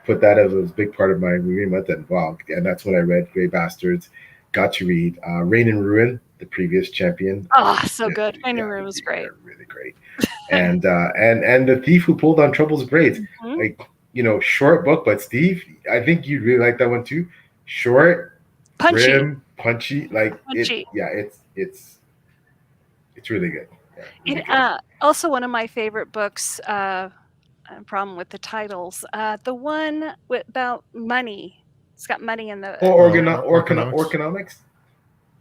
put that as a big part of my reading month. And that's when I read Grey Bastards. Got to read Reign and Ruin, the previous champion. Oh, so good. Reign and Ruin was great. Really great. and The Thief Who Pulled on Trouble's Braids. Mhm. Like, short book, but Steve, I think you'd really like that one too. Short, Punchy. grim, punchy. Like Punchy. it's really good. Yeah, really good. Also, one of my favorite books. Problem with the titles. The one about money. It's got money in the. Orconomics.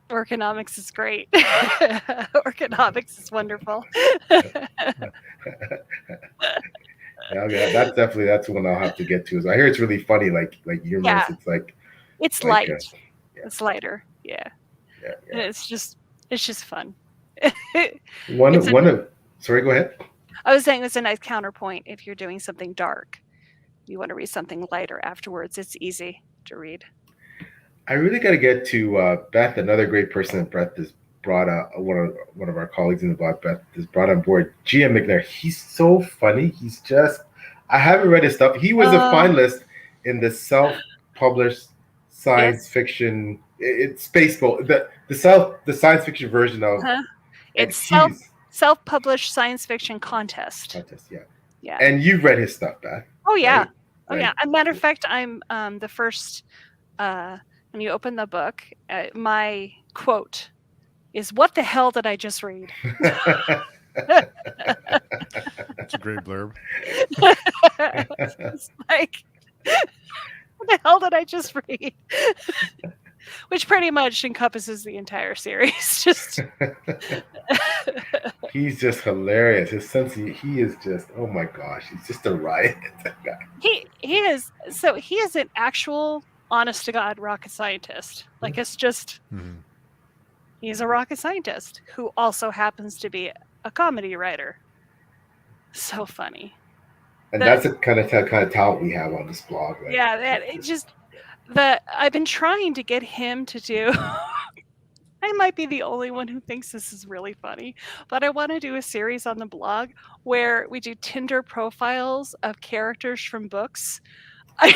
Orconomics is great. Orconomics is wonderful. Yeah, that's one I'll have to get to. I hear it's really funny, like humorous. Yeah. It's like it's light. It's lighter. Yeah. And it's just fun. Sorry, go ahead. I was saying it's a nice counterpoint if you're doing something dark. You want to read something lighter afterwards. It's easy to read. I really got to get to Beth, another great person that Beth has brought one of our colleagues in the blog. Beth has brought on board G.M. McNair. He's so funny. He's just, I haven't read his stuff. He was a finalist in the self-published science fiction. It's Spaceboat. The science fiction version of it's self-published science fiction contest. Yeah. And you've read his stuff, Beth. Oh yeah. Right? Oh yeah. As a matter of fact, I'm the first. When you open the book, my quote is, "What the hell did I just read?" That's a great blurb. It's like, what the hell did I just read? Which pretty much encompasses the entire series. Just he's just hilarious. His sense, he is just, oh my gosh, he's just a riot. He is. So he is an actual, honest to God, rocket scientist. Like, it's just, he's a rocket scientist who also happens to be a comedy writer. So funny. And that's the kind of talent we have on this blog. Right? Yeah, it just, I've been trying to get him to do. I might be the only one who thinks this is really funny, but I want to do a series on the blog where we do Tinder profiles of characters from books. I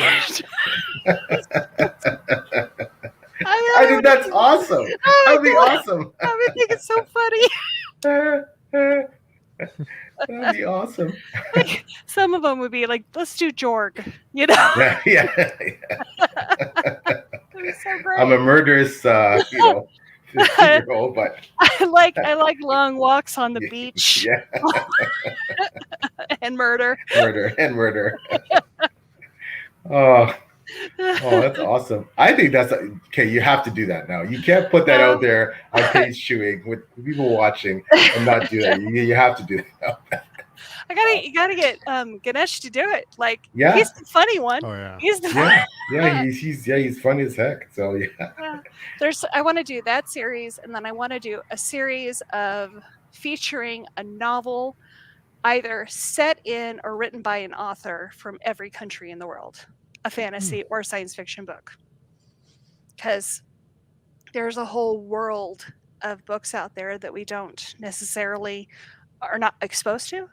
think that's awesome. That'd be awesome. I think it's so funny. That'd be awesome. Like, some of them would be like, let's do Jorg, you know? Yeah. So great. I'm a murderous, 15-year-old, but I like long walks on the beach. Yeah. And murder. Murder. Oh, that's awesome. I think that's okay. You have to do that now. You can't put that out there on Page Chewing with people watching and not do that. You have to do that now. You gotta get Ganesh to do it. Like, he's the funny one. Oh yeah. He's the funny. He's funny as heck. So yeah. I want to do that series, and then I want to do a series of featuring a novel, either set in or written by an author from every country in the world, a fantasy or science fiction book. Because there's a whole world of books out there that we don't necessarily are not exposed to.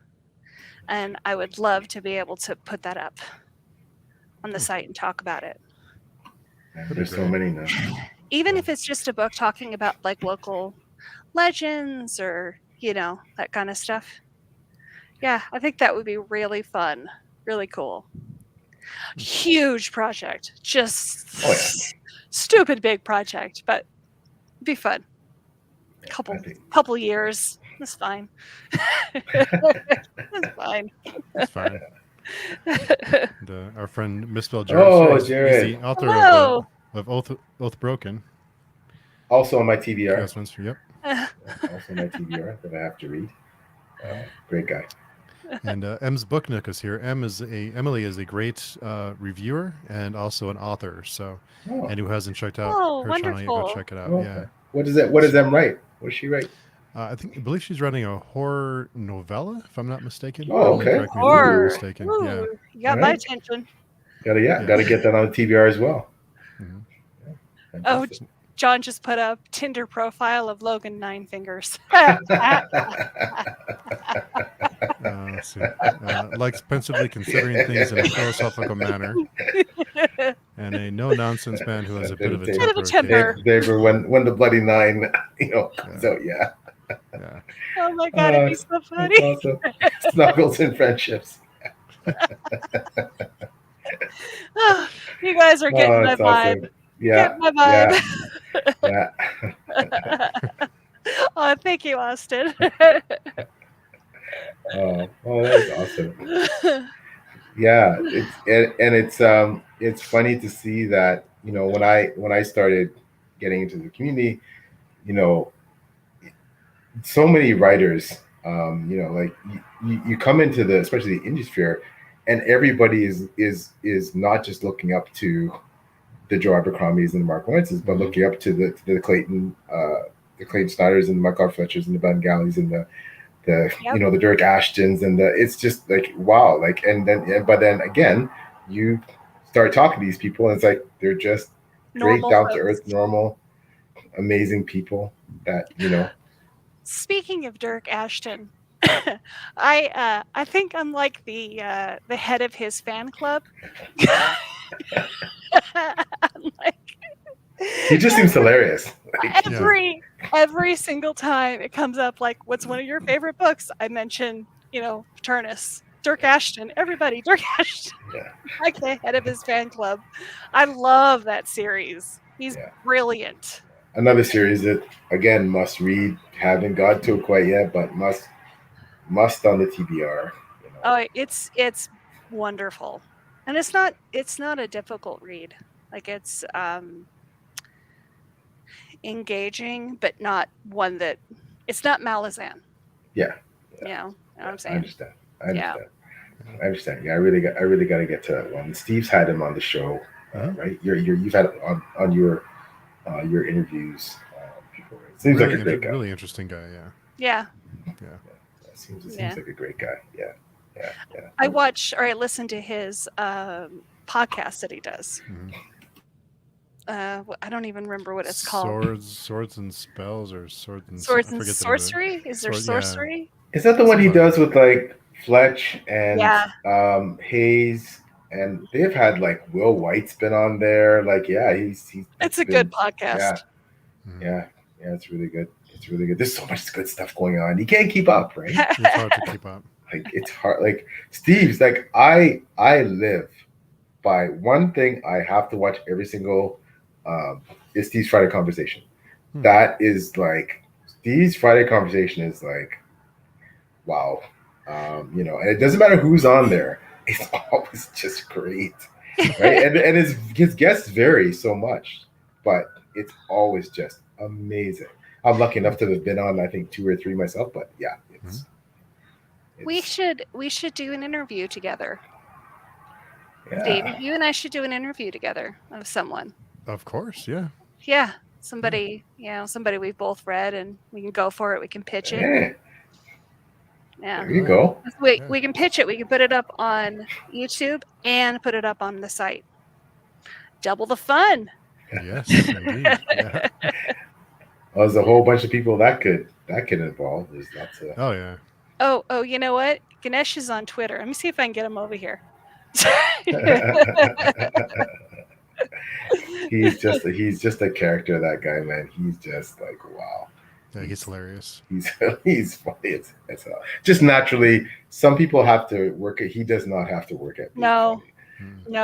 And I would love to be able to put that up on the site and talk about it. There's so many now. Even if it's just a book talking about like local legends or, that kind of stuff. Yeah, I think that would be really fun. Really cool. Huge project. Just stupid big project, but it'd be fun. Couple years. That's fine. That's fine. That's fine. Our friend Misspelled Jared. Jared. He's the author of Oath Broken. Also on my TBR. Yep. Also on my TBR that I have to read. Great guy. And M's Book Nook is here. Emily is a great reviewer and also an author. So, and who hasn't checked out her channel yet, go check it out. Okay. Yeah. What does Em write? What does she write? I believe she's writing a horror novella, if I'm not mistaken. Oh, okay. Horror. Mistaken. Ooh, yeah. You got my attention. Gotta get that on the TBR as well. Oh, John just put up Tinder profile of Logan Nine Fingers. Let's see. Likes pensively considering things in a philosophical manner, and a no-nonsense man who has a bit of a temper. They were when the Bloody Nine, So yeah. Yeah. Oh my god, it'd be so That's funny. awesome. Snuggles and friendships. Oh, you guys are getting Oh, my that's vibe. awesome. Yeah, Getting my vibe. yeah, yeah. Oh, thank you, Austin. Oh, that is awesome. Yeah, it's funny to see that, when I started getting into the community, you know so many writers, like you come into the, especially the indie sphere, and everybody is not just looking up to the Joe Abercrombies and the Mark Wentz's, but looking up to the Clayton Snyders and the Michael Fletchers and the Ben Galleys and the Yep. the Dirk Ashtons, and it's just like, wow, like, but then again, you start talking to these people and it's like they're just great, Normal down to folks. earth, normal, amazing people that. Speaking of Dirk Ashton, I think I'm like the head of his fan club. I'm like, He just seems hilarious. Like, every single time it comes up, like, what's one of your favorite books? I mention, Turnus, Dirk Ashton, everybody, Dirk Ashton, yeah, like the head of his fan club. I love that series. He's yeah. brilliant. Another series that again must read. Haven't got to it quite yet, but must on the TBR. Oh, it's wonderful, and it's not a difficult read. Like, it's engaging, but not one that it's not Malazan. Yeah. You know what I'm I saying? understand. Yeah. I understand. Yeah, I really got to get to that one. Steve's had him on the show, right? You've had it on your interviews before. It seems like a great guy. Really interesting guy. Yeah. Seems like a great guy. Yeah. I watch or I listen to his podcast that he does. I don't even remember what it's called. Swords and spells, or swords and sorcery. Is there sorcery? Yeah. Is that the one he does with like Fletch and Hayes? And they've had like Will White's been on there. Like, yeah, he's it's a good podcast. Yeah, it's really good. It's really good. There's so much good stuff going on. You can't keep up, right? It's hard to keep up. Like, it's hard. Like, Steve's like, I live by one thing I have to watch every single is Steve's Friday Conversation. That is like, Steve's Friday Conversation is like, wow. And it doesn't matter who's on there. It's always just great, right? and his guests vary so much, but it's always just amazing. I'm lucky enough to have been on, I think, 2 or 3 myself, but yeah, it's we should do an interview together. Yeah. David, you and I should do an interview together of someone. Of course, yeah. Yeah, somebody we've both read, and we can go for it. We can pitch it. Yeah. There you go. We can pitch it. We can put it up on YouTube and put it up on the site. Double the fun. Yes, indeed. Yeah. Well, there's a whole bunch of people that could involve. There's lots of. Oh yeah. Oh, you know what? Ganesh is on Twitter. Let me see if I can get him over here. He's just a character, that guy, man. He's just like, wow. Yeah, he's hilarious. He's funny. It's just naturally. Some people have to work it. He does not have to work it. No,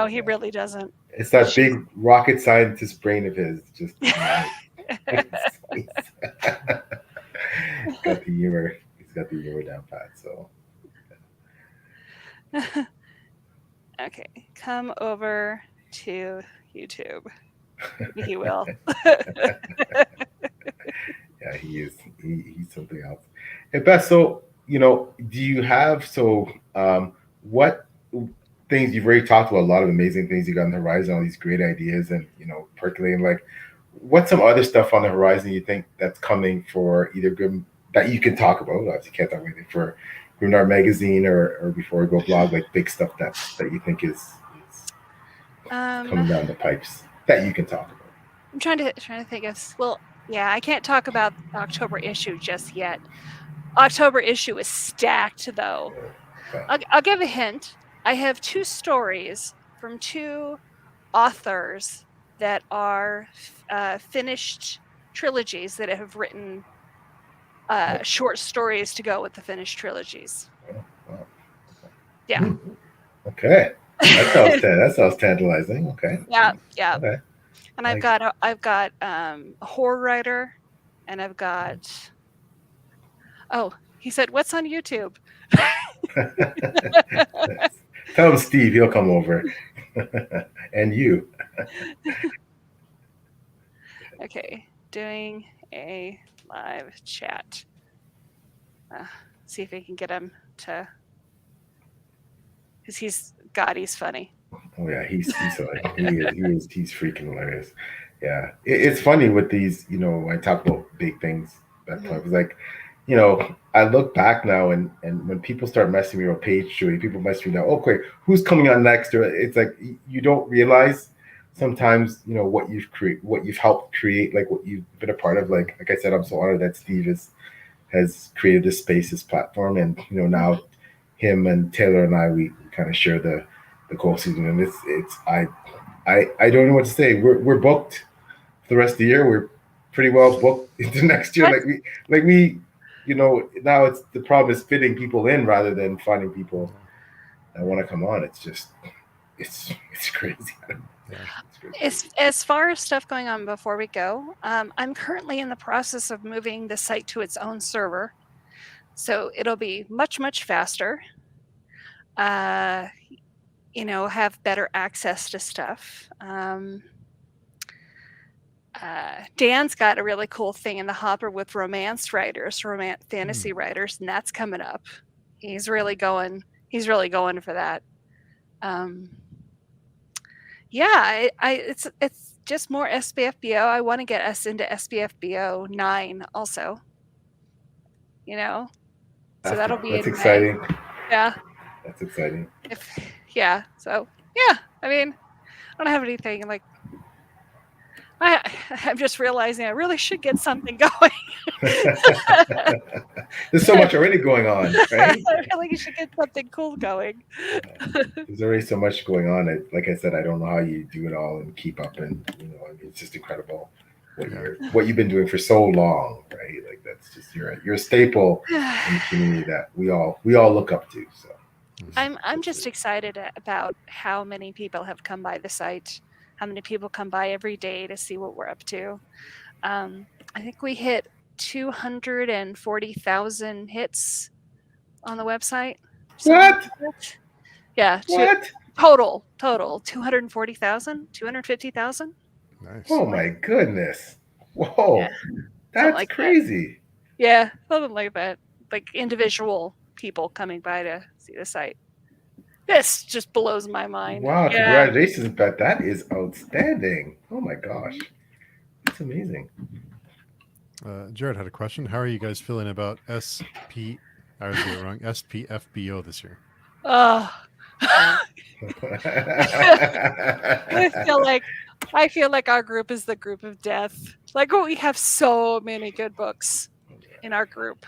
he really doesn't. It's that big rocket scientist brain of his. Just he's got the humor. He's got the humor down pat. So. Okay, come over to YouTube. He will. Yeah, he is. He's something else. Hey, Beth, so, do you have, what things, you've already talked about a lot of amazing things you got on the horizon, all these great ideas and, percolating, like, what's some other stuff on the horizon you think that's coming for either Grim, that you can talk about? Obviously, you can't talk about anything for Grimdark Magazine or Before We Go blog, like big stuff that you think is coming down the pipes that you can talk about. I'm trying to think of. Well, yeah, I can't talk about the October issue just yet. October issue is stacked, though. Okay. I'll give a hint. I have 2 stories from 2 authors that are finished trilogies that have written short stories to go with the finished trilogies. Wow. Yeah. Okay. That sounds tantalizing. Okay. Yeah. Okay. And I've got a horror writer, and I've got. Oh, he said, "What's on YouTube?" Tell him Steve, he'll come over. And you. Okay, doing a live chat. See if I can get him to, because he's funny. Oh yeah, he's he's freaking hilarious. Yeah, it's funny with these. I talk about big things. That time it's like, I look back now, and when people start messing me on page chewing, people mess me now. Okay, who's coming on next? Or it's like you don't realize sometimes what you've helped create, like what you've been a part of. Like I said, I'm so honored that Steve has created this space, this platform, and now him and Taylor and I, we kind of share the goal season, and I don't know what to say. We're booked for the rest of the year. We're pretty well booked into next year. Like we now it's the problem is fitting people in rather than finding people that want to come on. It's just it's crazy. Yeah. As far as stuff going on before we go, I'm currently in the process of moving the site to its own server, so it'll be much faster. Have better access to stuff. Dan's got a really cool thing in the hopper with romance writers, fantasy writers, and that's coming up. He's really going for that. It's just more SPFBO. I want to get us into SPFBO 9 also. So that'll be exciting. May. Yeah. That's exciting. I mean, I don't have anything like. I'm just realizing I really should get something going. There's so much already going on, right? I really should get something cool going. There's already so much going on. Like I said, I don't know how you do it all and keep up, and it's just incredible what you've been doing for so long, right? Like that's just you're a staple in the community that we all look up to. So I'm just excited about how many people have come by the site. How many people come by every day to see what we're up to. I think we hit 240,000 hits on the website. What? Yeah. What? Total 240,000, 250,000. Nice. Oh my goodness. Whoa. Yeah. That's crazy. Yeah, something like that. Like individual people coming by to see the site. This just blows my mind. Wow, congratulations, Beth. That is outstanding. Oh my gosh. That's amazing. Jared had a question. How are you guys feeling about SPFBO this year? I feel like our group is the group of death. Like we have so many good books in our group.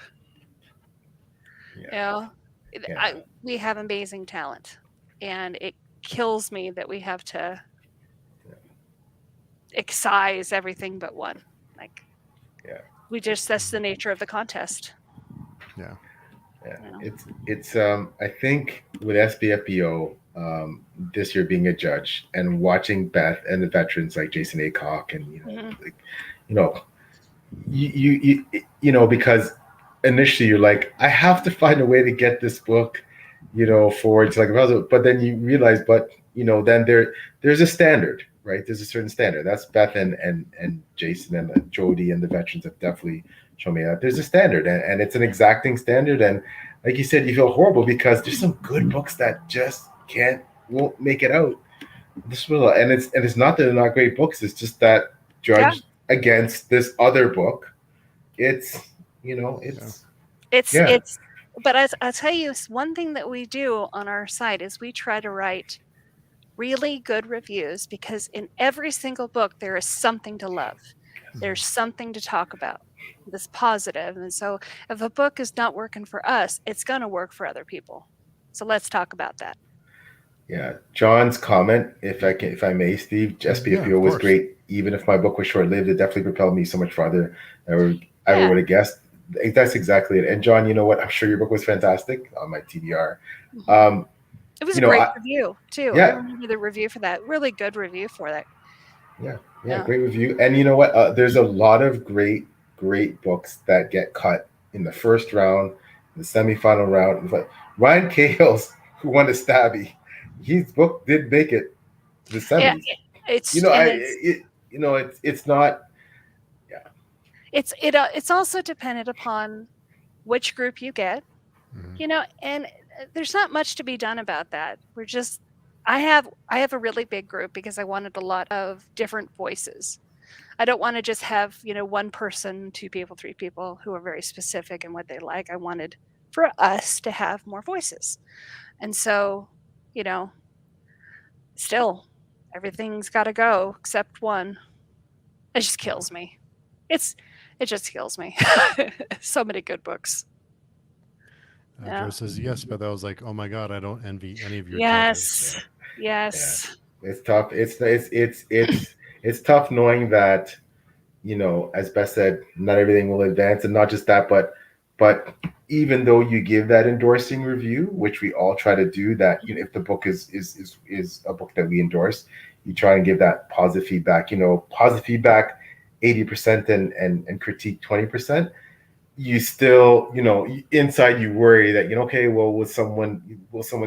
We have amazing talent, and it kills me that we have to excise everything but one. That's the nature of the contest. Yeah. It's I think with SPFBO this year being a judge and watching Beth and the veterans like Jason Aycock and because initially you're like, I have to find a way to get this book, forward to but then you realize, then there's a standard, right? There's a certain standard. That's Beth and Jason and Jody and the veterans have definitely shown me that there's a standard, and it's an exacting standard. And like you said, you feel horrible because there's some good books that just won't make it out. And it's not that they're not great books. It's just that judged against this other book, but I'll tell you, one thing that we do on our site is we try to write really good reviews, because in every single book there is something to love. There's something to talk about that's positive. And so if a book is not working for us, it's going to work for other people. So let's talk about that. Yeah. John's comment, if I may, Steve, SPFBO was great. Even if my book was short-lived, it definitely propelled me so much farther. I would have guessed. That's exactly it. And John, you know what? I'm sure your book was fantastic on my TBR. It was You a know, great review too. yeah. I remember the review for that. Really good review for that. Yeah, great review. And you know what? There's a lot of great books that get cut in the first round, the semifinal round. But Ryan Cahill's, who won the Stabby, his book did make it to the semis. It's not. Yeah. It's also dependent upon which group you get, and there's not much to be done about that. I have a really big group because I wanted a lot of different voices. I don't want to just have, one person, two people, three people who are very specific in what they like. I wanted for us to have more voices. And so, still everything's got to go except one. It just kills me. It just kills me. So many good books. Joe says yes, but that was like, oh my God, I don't envy any of your judges. Yes. It's tough. It's tough knowing that, as Beth said, not everything will advance, and not just that, but even though you give that endorsing review, which we all try to do, that if the book is a book that we endorse, you try and give that positive feedback. Positive feedback 80% and critique 20%. You still, inside you worry that, okay, well, will someone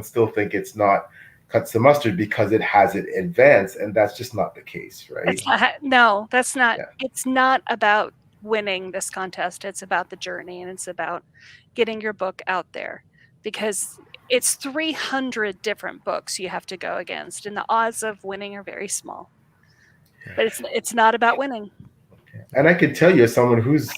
still think it's not cuts the mustard because it hasn't advanced? And that's just not the case, right? That's not. Yeah. It's not about winning this contest. It's about the journey, and it's about getting your book out there, because it's 300 different books you have to go against, and the odds of winning are very small. But it's not about winning. And I can tell you, as someone who's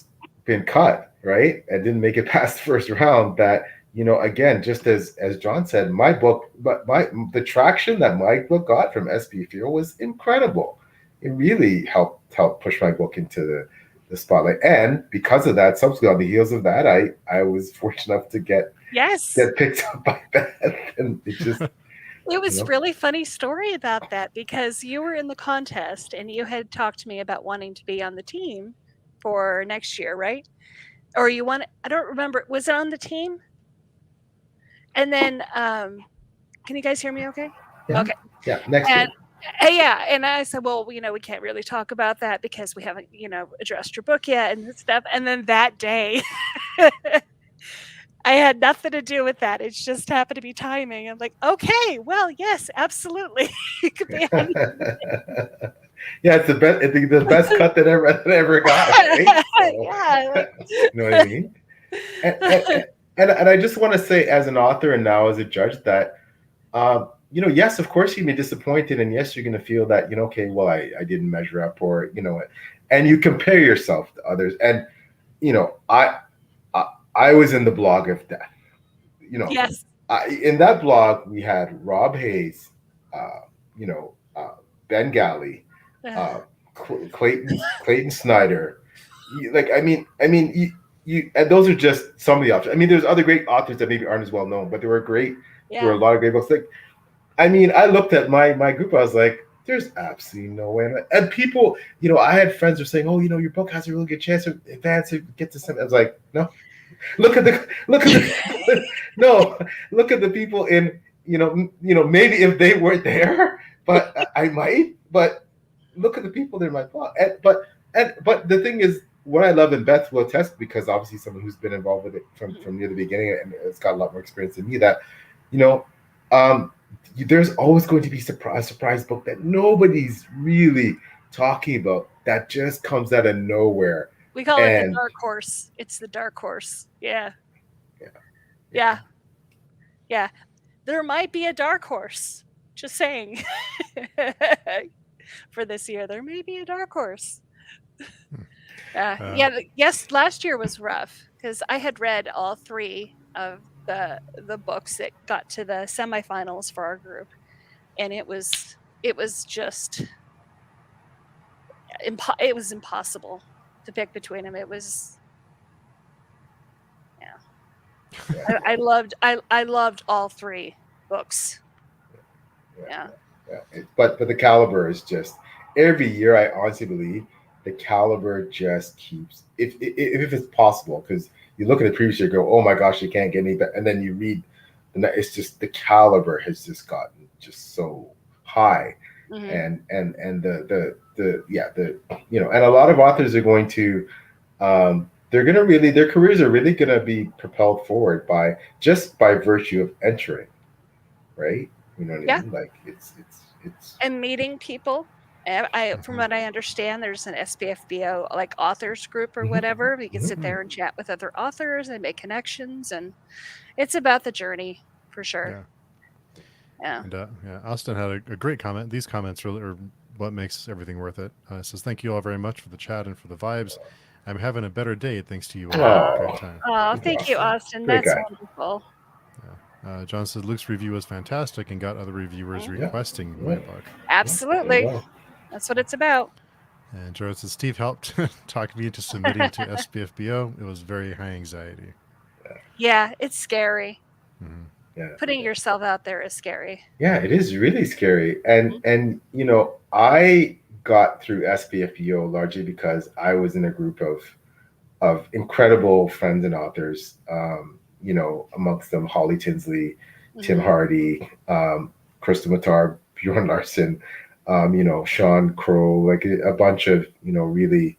been cut, right, and didn't make it past the first round, that again, just as John said, my book, but the traction that my book got from SPFBO was incredible. It really helped push my book into the spotlight, and because of that, subsequently on the heels of that, I was fortunate enough to get picked up by Beth, and it just. It was a really funny story about that, because you were in the contest and you had talked to me about wanting to be on the team for next year, right? Or I don't remember. Was it on the team? And then, can you guys hear me okay? Yeah. Okay. Yeah, next year. Yeah, and I said, well, we can't really talk about that because we haven't, addressed your book yet and stuff. And then that day, I had nothing to do with that. It just happened to be timing. I'm like, okay, well, yes, absolutely. You could be on. Yeah, it's the best. I think the best cut that ever got. Right? So, yeah. You know what I mean? And I just want to say, as an author and now as a judge, that yes, of course you'll be disappointed, and yes, you're going to feel that okay, well, I didn't measure up, or and you compare yourself to others, and I was in the blog of that. Yes. In that blog, we had Rob Hayes, Ben Galley, Clayton Snyder. And those are just some of the authors. I mean, there's other great authors that maybe aren't as well known, but there were great. Yeah. There were a lot of great books. Like, I mean, I looked at my group. I was like, there's absolutely no way. And people, I had friends who were saying, oh, your book has a really good chance to advance to get to something. I was like, no. Look at the people in, maybe if they weren't there, but I might. But look at the people that are in my blog. But the thing is, what I love, and Beth will attest, because obviously someone who's been involved with it from near the beginning and it's got a lot more experience than me, that there's always going to be a surprise book that nobody's really talking about, that just comes out of nowhere. We call it the dark horse. It's the dark horse. Yeah. There might be a dark horse. Just saying. For this year, there may be a dark horse. Yes, last year was rough because I had read all three of the books that got to the semifinals for our group, and it was just it was impossible to pick between them. It was, I loved all three books. Yeah. But the caliber is just, every year I honestly believe the caliber just keeps, if it's possible, because you look at the previous year, go, oh my gosh, you can't get any better, and then you read, and it's just the caliber has just gotten just so high, and the and a lot of authors are going to, they're gonna really, their careers are really gonna be propelled forward by virtue of entering, right? You know what I mean? Like it's and meeting people. From what I understand, there's an SPFBO like authors group or whatever. You can sit there and chat with other authors and make connections, and it's about the journey for sure. Yeah. And Austin had a great comment. These comments really are what makes everything worth it. It says, "Thank you all very much for the chat and for the vibes. I'm having a better day thanks to you all." Great time. Oh, thank you, Austin. That's wonderful. John said Luke's review was fantastic and got other reviewers requesting my book. Absolutely. That's what it's about. And Jared says Steve helped talk me into submitting to SPFBO. It was very high anxiety. Yeah, it's scary. Putting yourself out there is scary. Yeah, it is really scary. And you know, I got through SPFBO largely because I was in a group of incredible friends and authors. You know, amongst them Holly Tinsley, Tim Hardy, Krista Matar, Bjorn Larson, you know, Sean Crow, like a bunch of, you know, really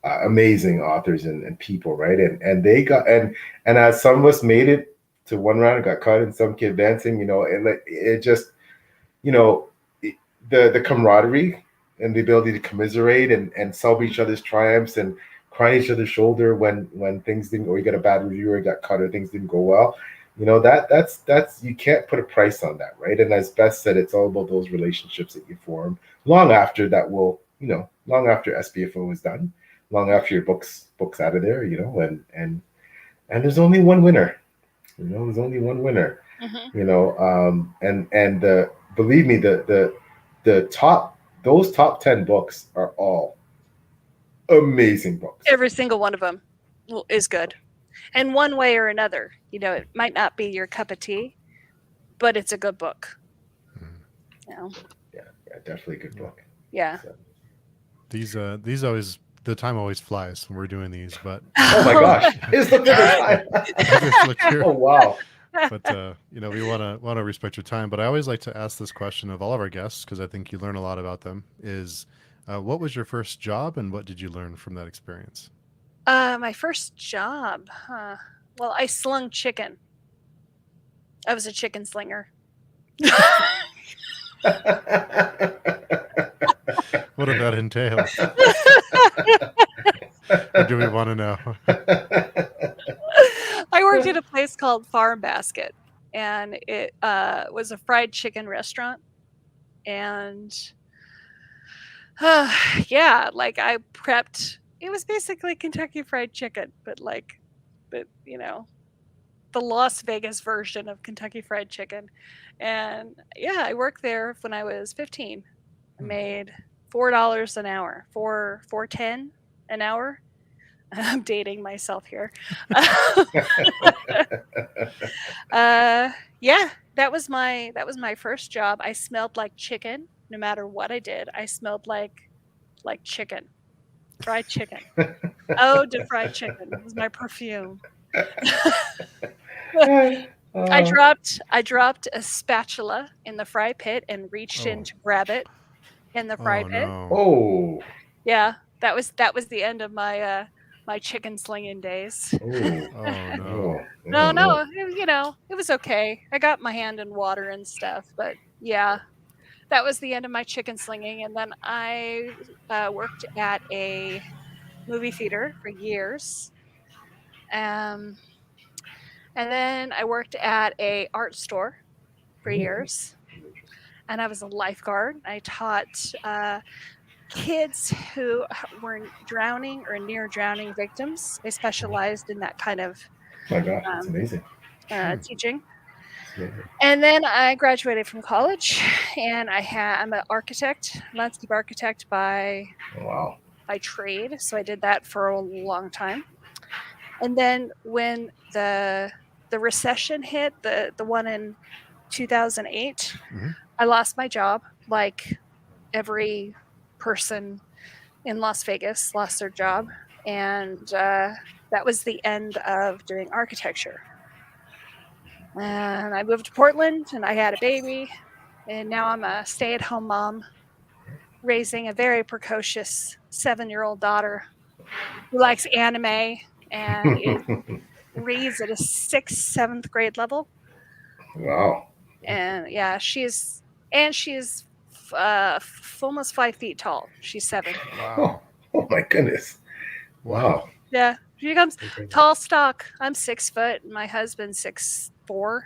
amazing authors and people, right? And they got, and as some of us made it to one round and got cut, and some kid dancing, you know, it just, you know, the camaraderie and the ability to commiserate and celebrate each other's triumphs and cry on each other's shoulder when things didn't, or you got a bad review or you got cut or things didn't go well, you know, that's you can't put a price on that, right? And as Beth said, it's all about those relationships that you form long after that will, you know, long after SPFO is done, long after your book's out of there, you know, and there's only one winner, you know, there's only one winner, you know, and believe me, the top 10 books are all amazing books. Every single one of them is good. And one way or another, you know, it might not be your cup of tea, but it's a good book. You know? Yeah, definitely a good book. Yeah. So. These always, the time always flies when we're doing these, but oh my gosh, it's the time. Oh wow. But you know, we want to respect your time. But I always like to ask this question of all of our guests because I think you learn a lot about them. Is what was your first job and what did you learn from that experience? My first job, well, I slung chicken. I was a chicken slinger. What did that entail? Or do we want to know? I worked at a place called Farm Basket, and it was a fried chicken restaurant. And yeah, like I prepped. It was basically Kentucky Fried Chicken, but you know, the Las Vegas version of Kentucky Fried Chicken. And yeah, I worked there when I was 15. I made $4 an hour, $4.10 an hour. I'm dating myself here. Yeah, that was my first job. I smelled like chicken. No matter what I did, I smelled like chicken. Fried chicken. Oh, to fried chicken. It was my perfume. I dropped a spatula in the fry pit and reached in to grab it in the fry pit. No. Oh. Yeah, that was the end of my my chicken slinging days. Oh no. No, you know, it was okay. I got my hand in water and stuff, but yeah. That was the end of my chicken slinging, and then I worked at a movie theater for years, and then I worked at a art store for years, and I was a lifeguard. I taught kids who were drowning or near drowning victims. I specialized in that kind of my gosh, that's amazing. Teaching. And then I graduated from college, and I'm an architect, landscape architect by trade. So I did that for a long time. And then when the recession hit, the one in 2008, I lost my job, like every person in Las Vegas lost their job, and that was the end of doing architecture. And I moved to Portland, and I had a baby, and now I'm a stay-at-home mom raising a very precocious 7-year-old daughter who likes anime and reads at a 6th, 7th grade level. Wow. And yeah, she's almost 5 feet tall. She's 7. Wow. Oh my goodness. Wow. Yeah, she comes tall stock. I'm 6 foot. And my husband's 6'4".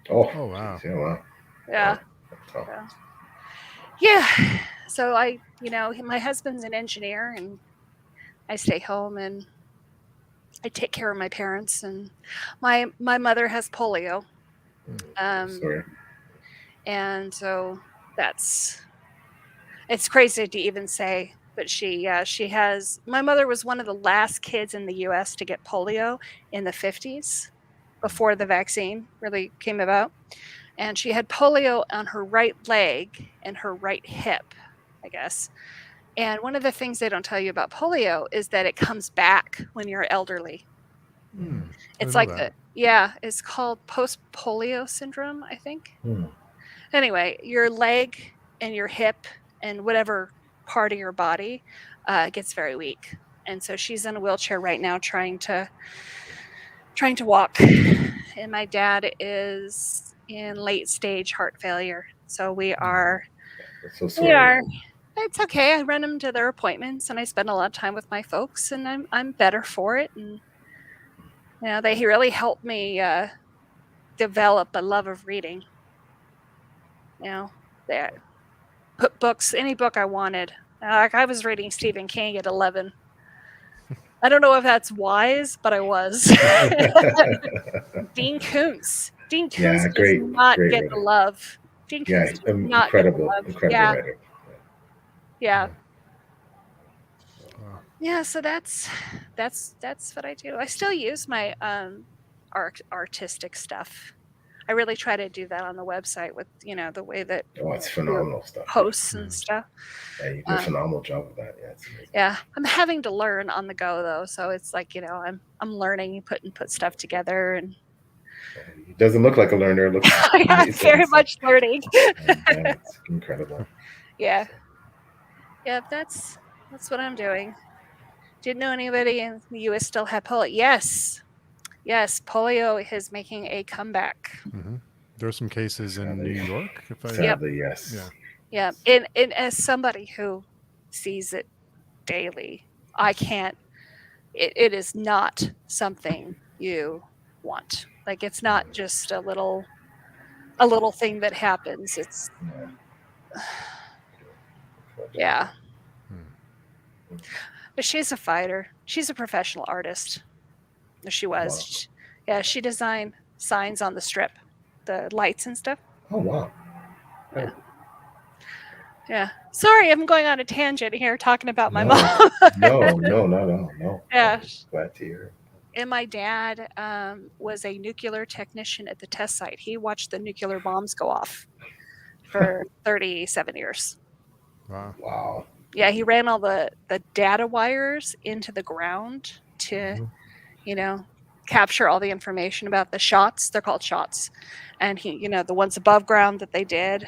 Oh wow. Yeah, wow. Yeah. Oh. Yeah. So my husband's an engineer, and I stay home and I take care of my parents. And my mother has polio. Sorry. And so it's crazy to even say, but she has. My mother was one of the last kids in the U.S. to get polio in the 50s, before the vaccine really came about. And she had polio on her right leg and her right hip, I guess. And one of the things they don't tell you about polio is that it comes back when you're elderly. It's like it's called Post-Polio Syndrome, I think. Anyway, your leg and your hip and whatever part of your body gets very weak. And so she's in a wheelchair right now trying to walk. And my dad is in late stage heart failure. So we are it's okay. I run them to their appointments, and I spend a lot of time with my folks, and I'm better for it. And they really helped me develop a love of reading. They put books, any book I wanted. Like I was reading Stephen King at 11. I don't know if that's wise, but I was. Dean Koontz. Dean Koontz does not get the love. Dean Koontz does not incredible writer. Yeah. Wow. Yeah, so that's what I do. I still use my artistic stuff. I really try to do that on the website with the way that it's phenomenal stuff. Posts and stuff. Yeah, you do a phenomenal job of that. Yeah, it's amazing. Yeah, I'm having to learn on the go though, so it's like I'm learning, put stuff together, and it doesn't look like a learner. It looks very much learning. It's incredible. Yeah, that's what I'm doing. Didn't know anybody in the U.S. still had polio. Yes, polio is making a comeback. There are some cases in New York. Sadly, yes. Yeah. And as somebody who sees it daily, I can't. It is not something you want. Like it's not just a little thing that happens. It's yeah. But she's a fighter. She's a professional artist. She was. Wow. She designed signs on the strip, the lights and stuff. Oh, wow. Yeah. Sorry, I'm going on a tangent here talking about my mom. No. Yeah. Glad to hear. And my dad was a nuclear technician at the test site. He watched the nuclear bombs go off for 37 years. Wow. Yeah, he ran all the data wires into the ground to, capture all the information about the shots. They're called shots. And he, the ones above ground that they did.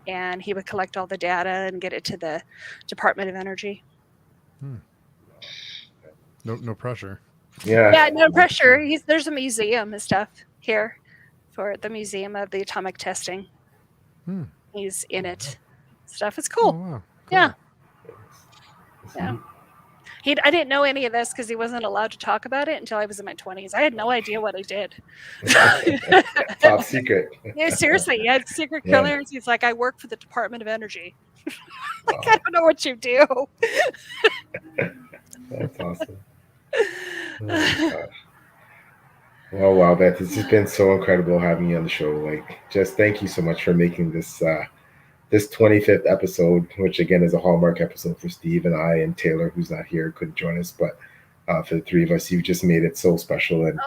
And he would collect all the data and get it to the Department of Energy. No pressure. Yeah, no pressure. There's a museum and stuff here for the Museum of the Atomic Testing. He's in it. Stuff. It's cool. Oh, wow. Cool. Yeah. I didn't know any of this because he wasn't allowed to talk about it until I was in my 20s. I had no idea what I did. Top secret. Yeah, seriously. He had secret clearance. He's like, I work for the Department of Energy. I don't know what you do. That's awesome. Oh my gosh. Well, wow, Beth, it's just been so incredible having you on the show. Like, just thank you so much for making this 25th episode, which again is a hallmark episode for Steve and I, and Taylor, who's not here, couldn't join us, but for the three of us, you've just made it so special. And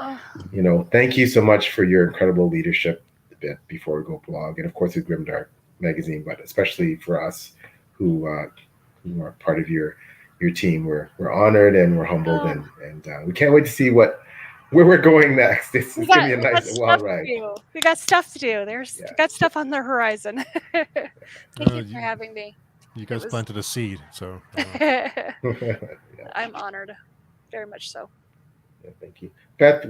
thank you so much for your incredible leadership before we go blog, and of course with Grimdark magazine, but especially for us who are part of your your team. We're honored and we're humbled, and we can't wait to see where we're going next. It's gonna be a nice wild ride. We got stuff to do. We got stuff on the horizon. Thank you for having me. You guys planted a seed, so I'm honored, very much so. Yeah, thank you, Beth.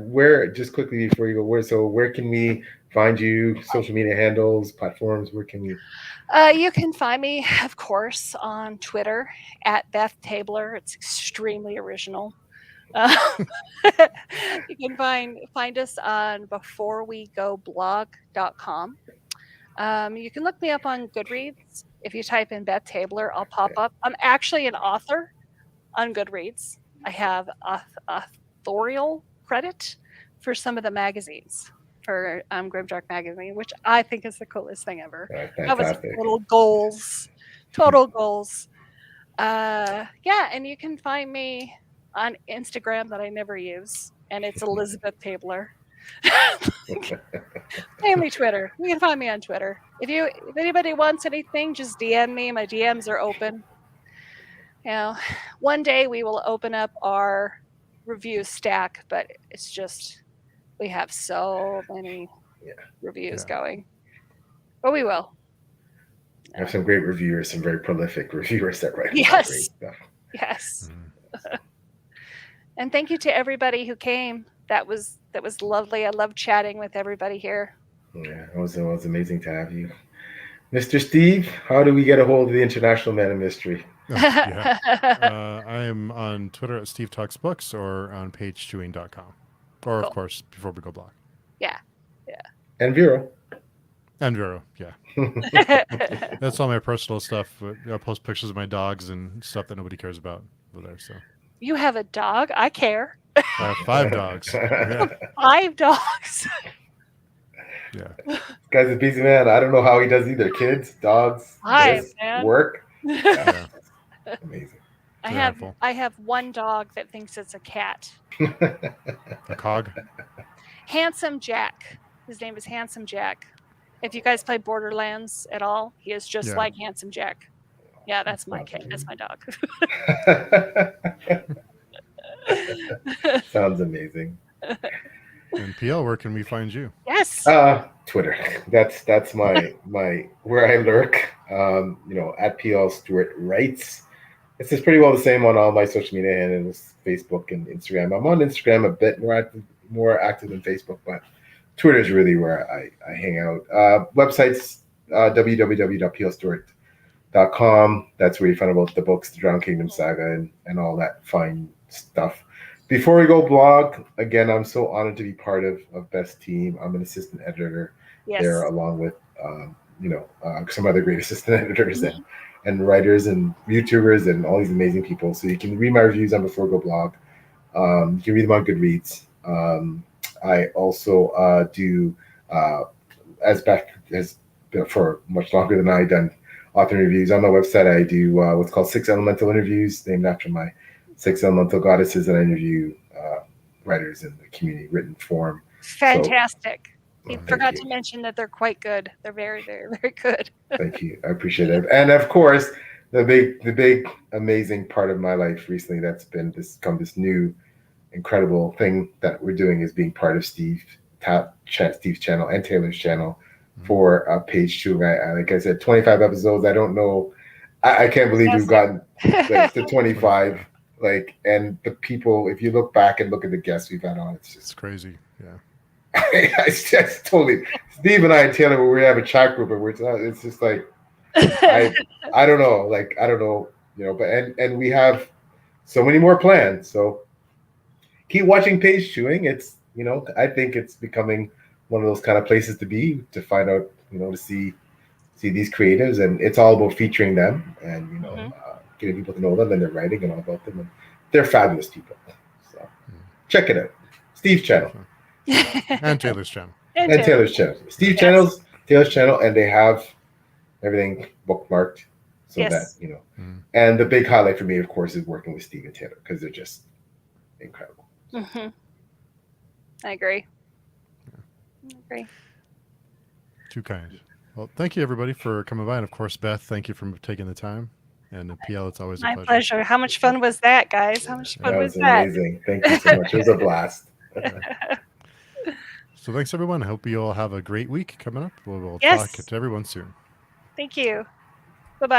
Just quickly before you go, where can we find you? Social media handles, platforms. Where can we? You can find me, of course, on Twitter at Beth Tabler. It's extremely original. You can find us on beforewegoblog.com. You can look me up on Goodreads. If you type in Beth Tabler, I'll pop up. I'm actually an author on Goodreads. I have authorial credit for some of the magazines, for Grimdark magazine, which I think is the coolest thing ever. That was total goals. And you can find me on Instagram that I never use, and it's Elizabeth Tabler. Mainly Twitter. You can find me on Twitter. If anybody wants anything, just DM me. My DMs are open. One day we will open up our review stack, but it's just we have so many reviews going. But we will. I have some great reviewers, some very prolific reviewers that write great stuff. Yes. And thank you to everybody who came. That was lovely. I love chatting with everybody here. Yeah, it was amazing to have you. Mr. Steve, how do we get a hold of the International Man of Mystery? I am on Twitter at Steve Talks Books or on pagechewing.com. Or, of course, Before We Go blog. Yeah. And Vero. Yeah. That's all my personal stuff. I post pictures of my dogs and stuff that nobody cares about over there. So. You have a dog? I care. I have 5 dogs. Yeah. 5 dogs. Yeah. This guy's a busy man. I don't know how he does either. Kids, dogs, 5, man. Work. Yeah. Amazing. I have one dog that thinks it's a cat. A cog? Handsome Jack. His name is Handsome Jack. If you guys play Borderlands at all, he is just like Handsome Jack. Yeah, that's my cat. That's my dog. Sounds amazing. And PL, where can we find you? Yes. Twitter. That's my where I lurk. At PL Stuart Writes. It's just pretty well the same on all my social media handles, Facebook and Instagram. I'm on Instagram a bit more active than Facebook, but Twitter is really where I hang out. Websites, www.plstuart.com. That's where you find about the books, the Drowned Kingdom saga, and all that fine stuff. Before we go blog, again, I'm so honored to be part of Beth's team. I'm an assistant editor there, along with some other great assistant editors and writers and YouTubers and all these amazing people. So you can read my reviews on Before We Go blog. You can read them on Goodreads. I also do, as Beth has been for much longer than I, done author reviews. On my website, I do what's called 6 Elemental Interviews, named after my 6 elemental goddesses that I interview writers in the community written form. Fantastic. You forgot to mention that they're quite good. They're very, very, very good. Thank you. I appreciate it. And of course, the big, amazing part of my life recently that's been this new incredible thing that we're doing is being part of Steve's channel and Taylor's channel for Page Chewing. Like I said, 25 episodes. I don't know. I can't believe we've gotten to 25. And the people, if you look back and look at the guests we've had on, it's crazy. Yeah. It's just totally. Steve and I and Taylor, we have a chat group, and it's just like, I don't know. I don't know. But and we have so many more plans. So keep watching Page Chewing. It's I think it's becoming one of those kind of places to be, to find out, to see these creatives, and it's all about featuring them and getting people to know them and their writing and all about them, and they're fabulous people. So check it out. Steve's channel. And Taylor's channel. And Taylor's channel. Steve's channel's Taylor's channel, and they have everything bookmarked so that And the big highlight for me, of course, is working with Steve and Taylor, because they're just incredible. Mm-hmm. I agree. Too kind. Well, thank you everybody for coming by, and of course, Beth, thank you for taking the time. And PL, it's always a My pleasure. pleasure. How much fun was that, guys? How much fun That was was that? amazing. Thank you so much. It was a blast. So thanks, everyone. I hope you all have a great week coming up. We'll Yes. talk to everyone soon. Thank you. Bye-bye.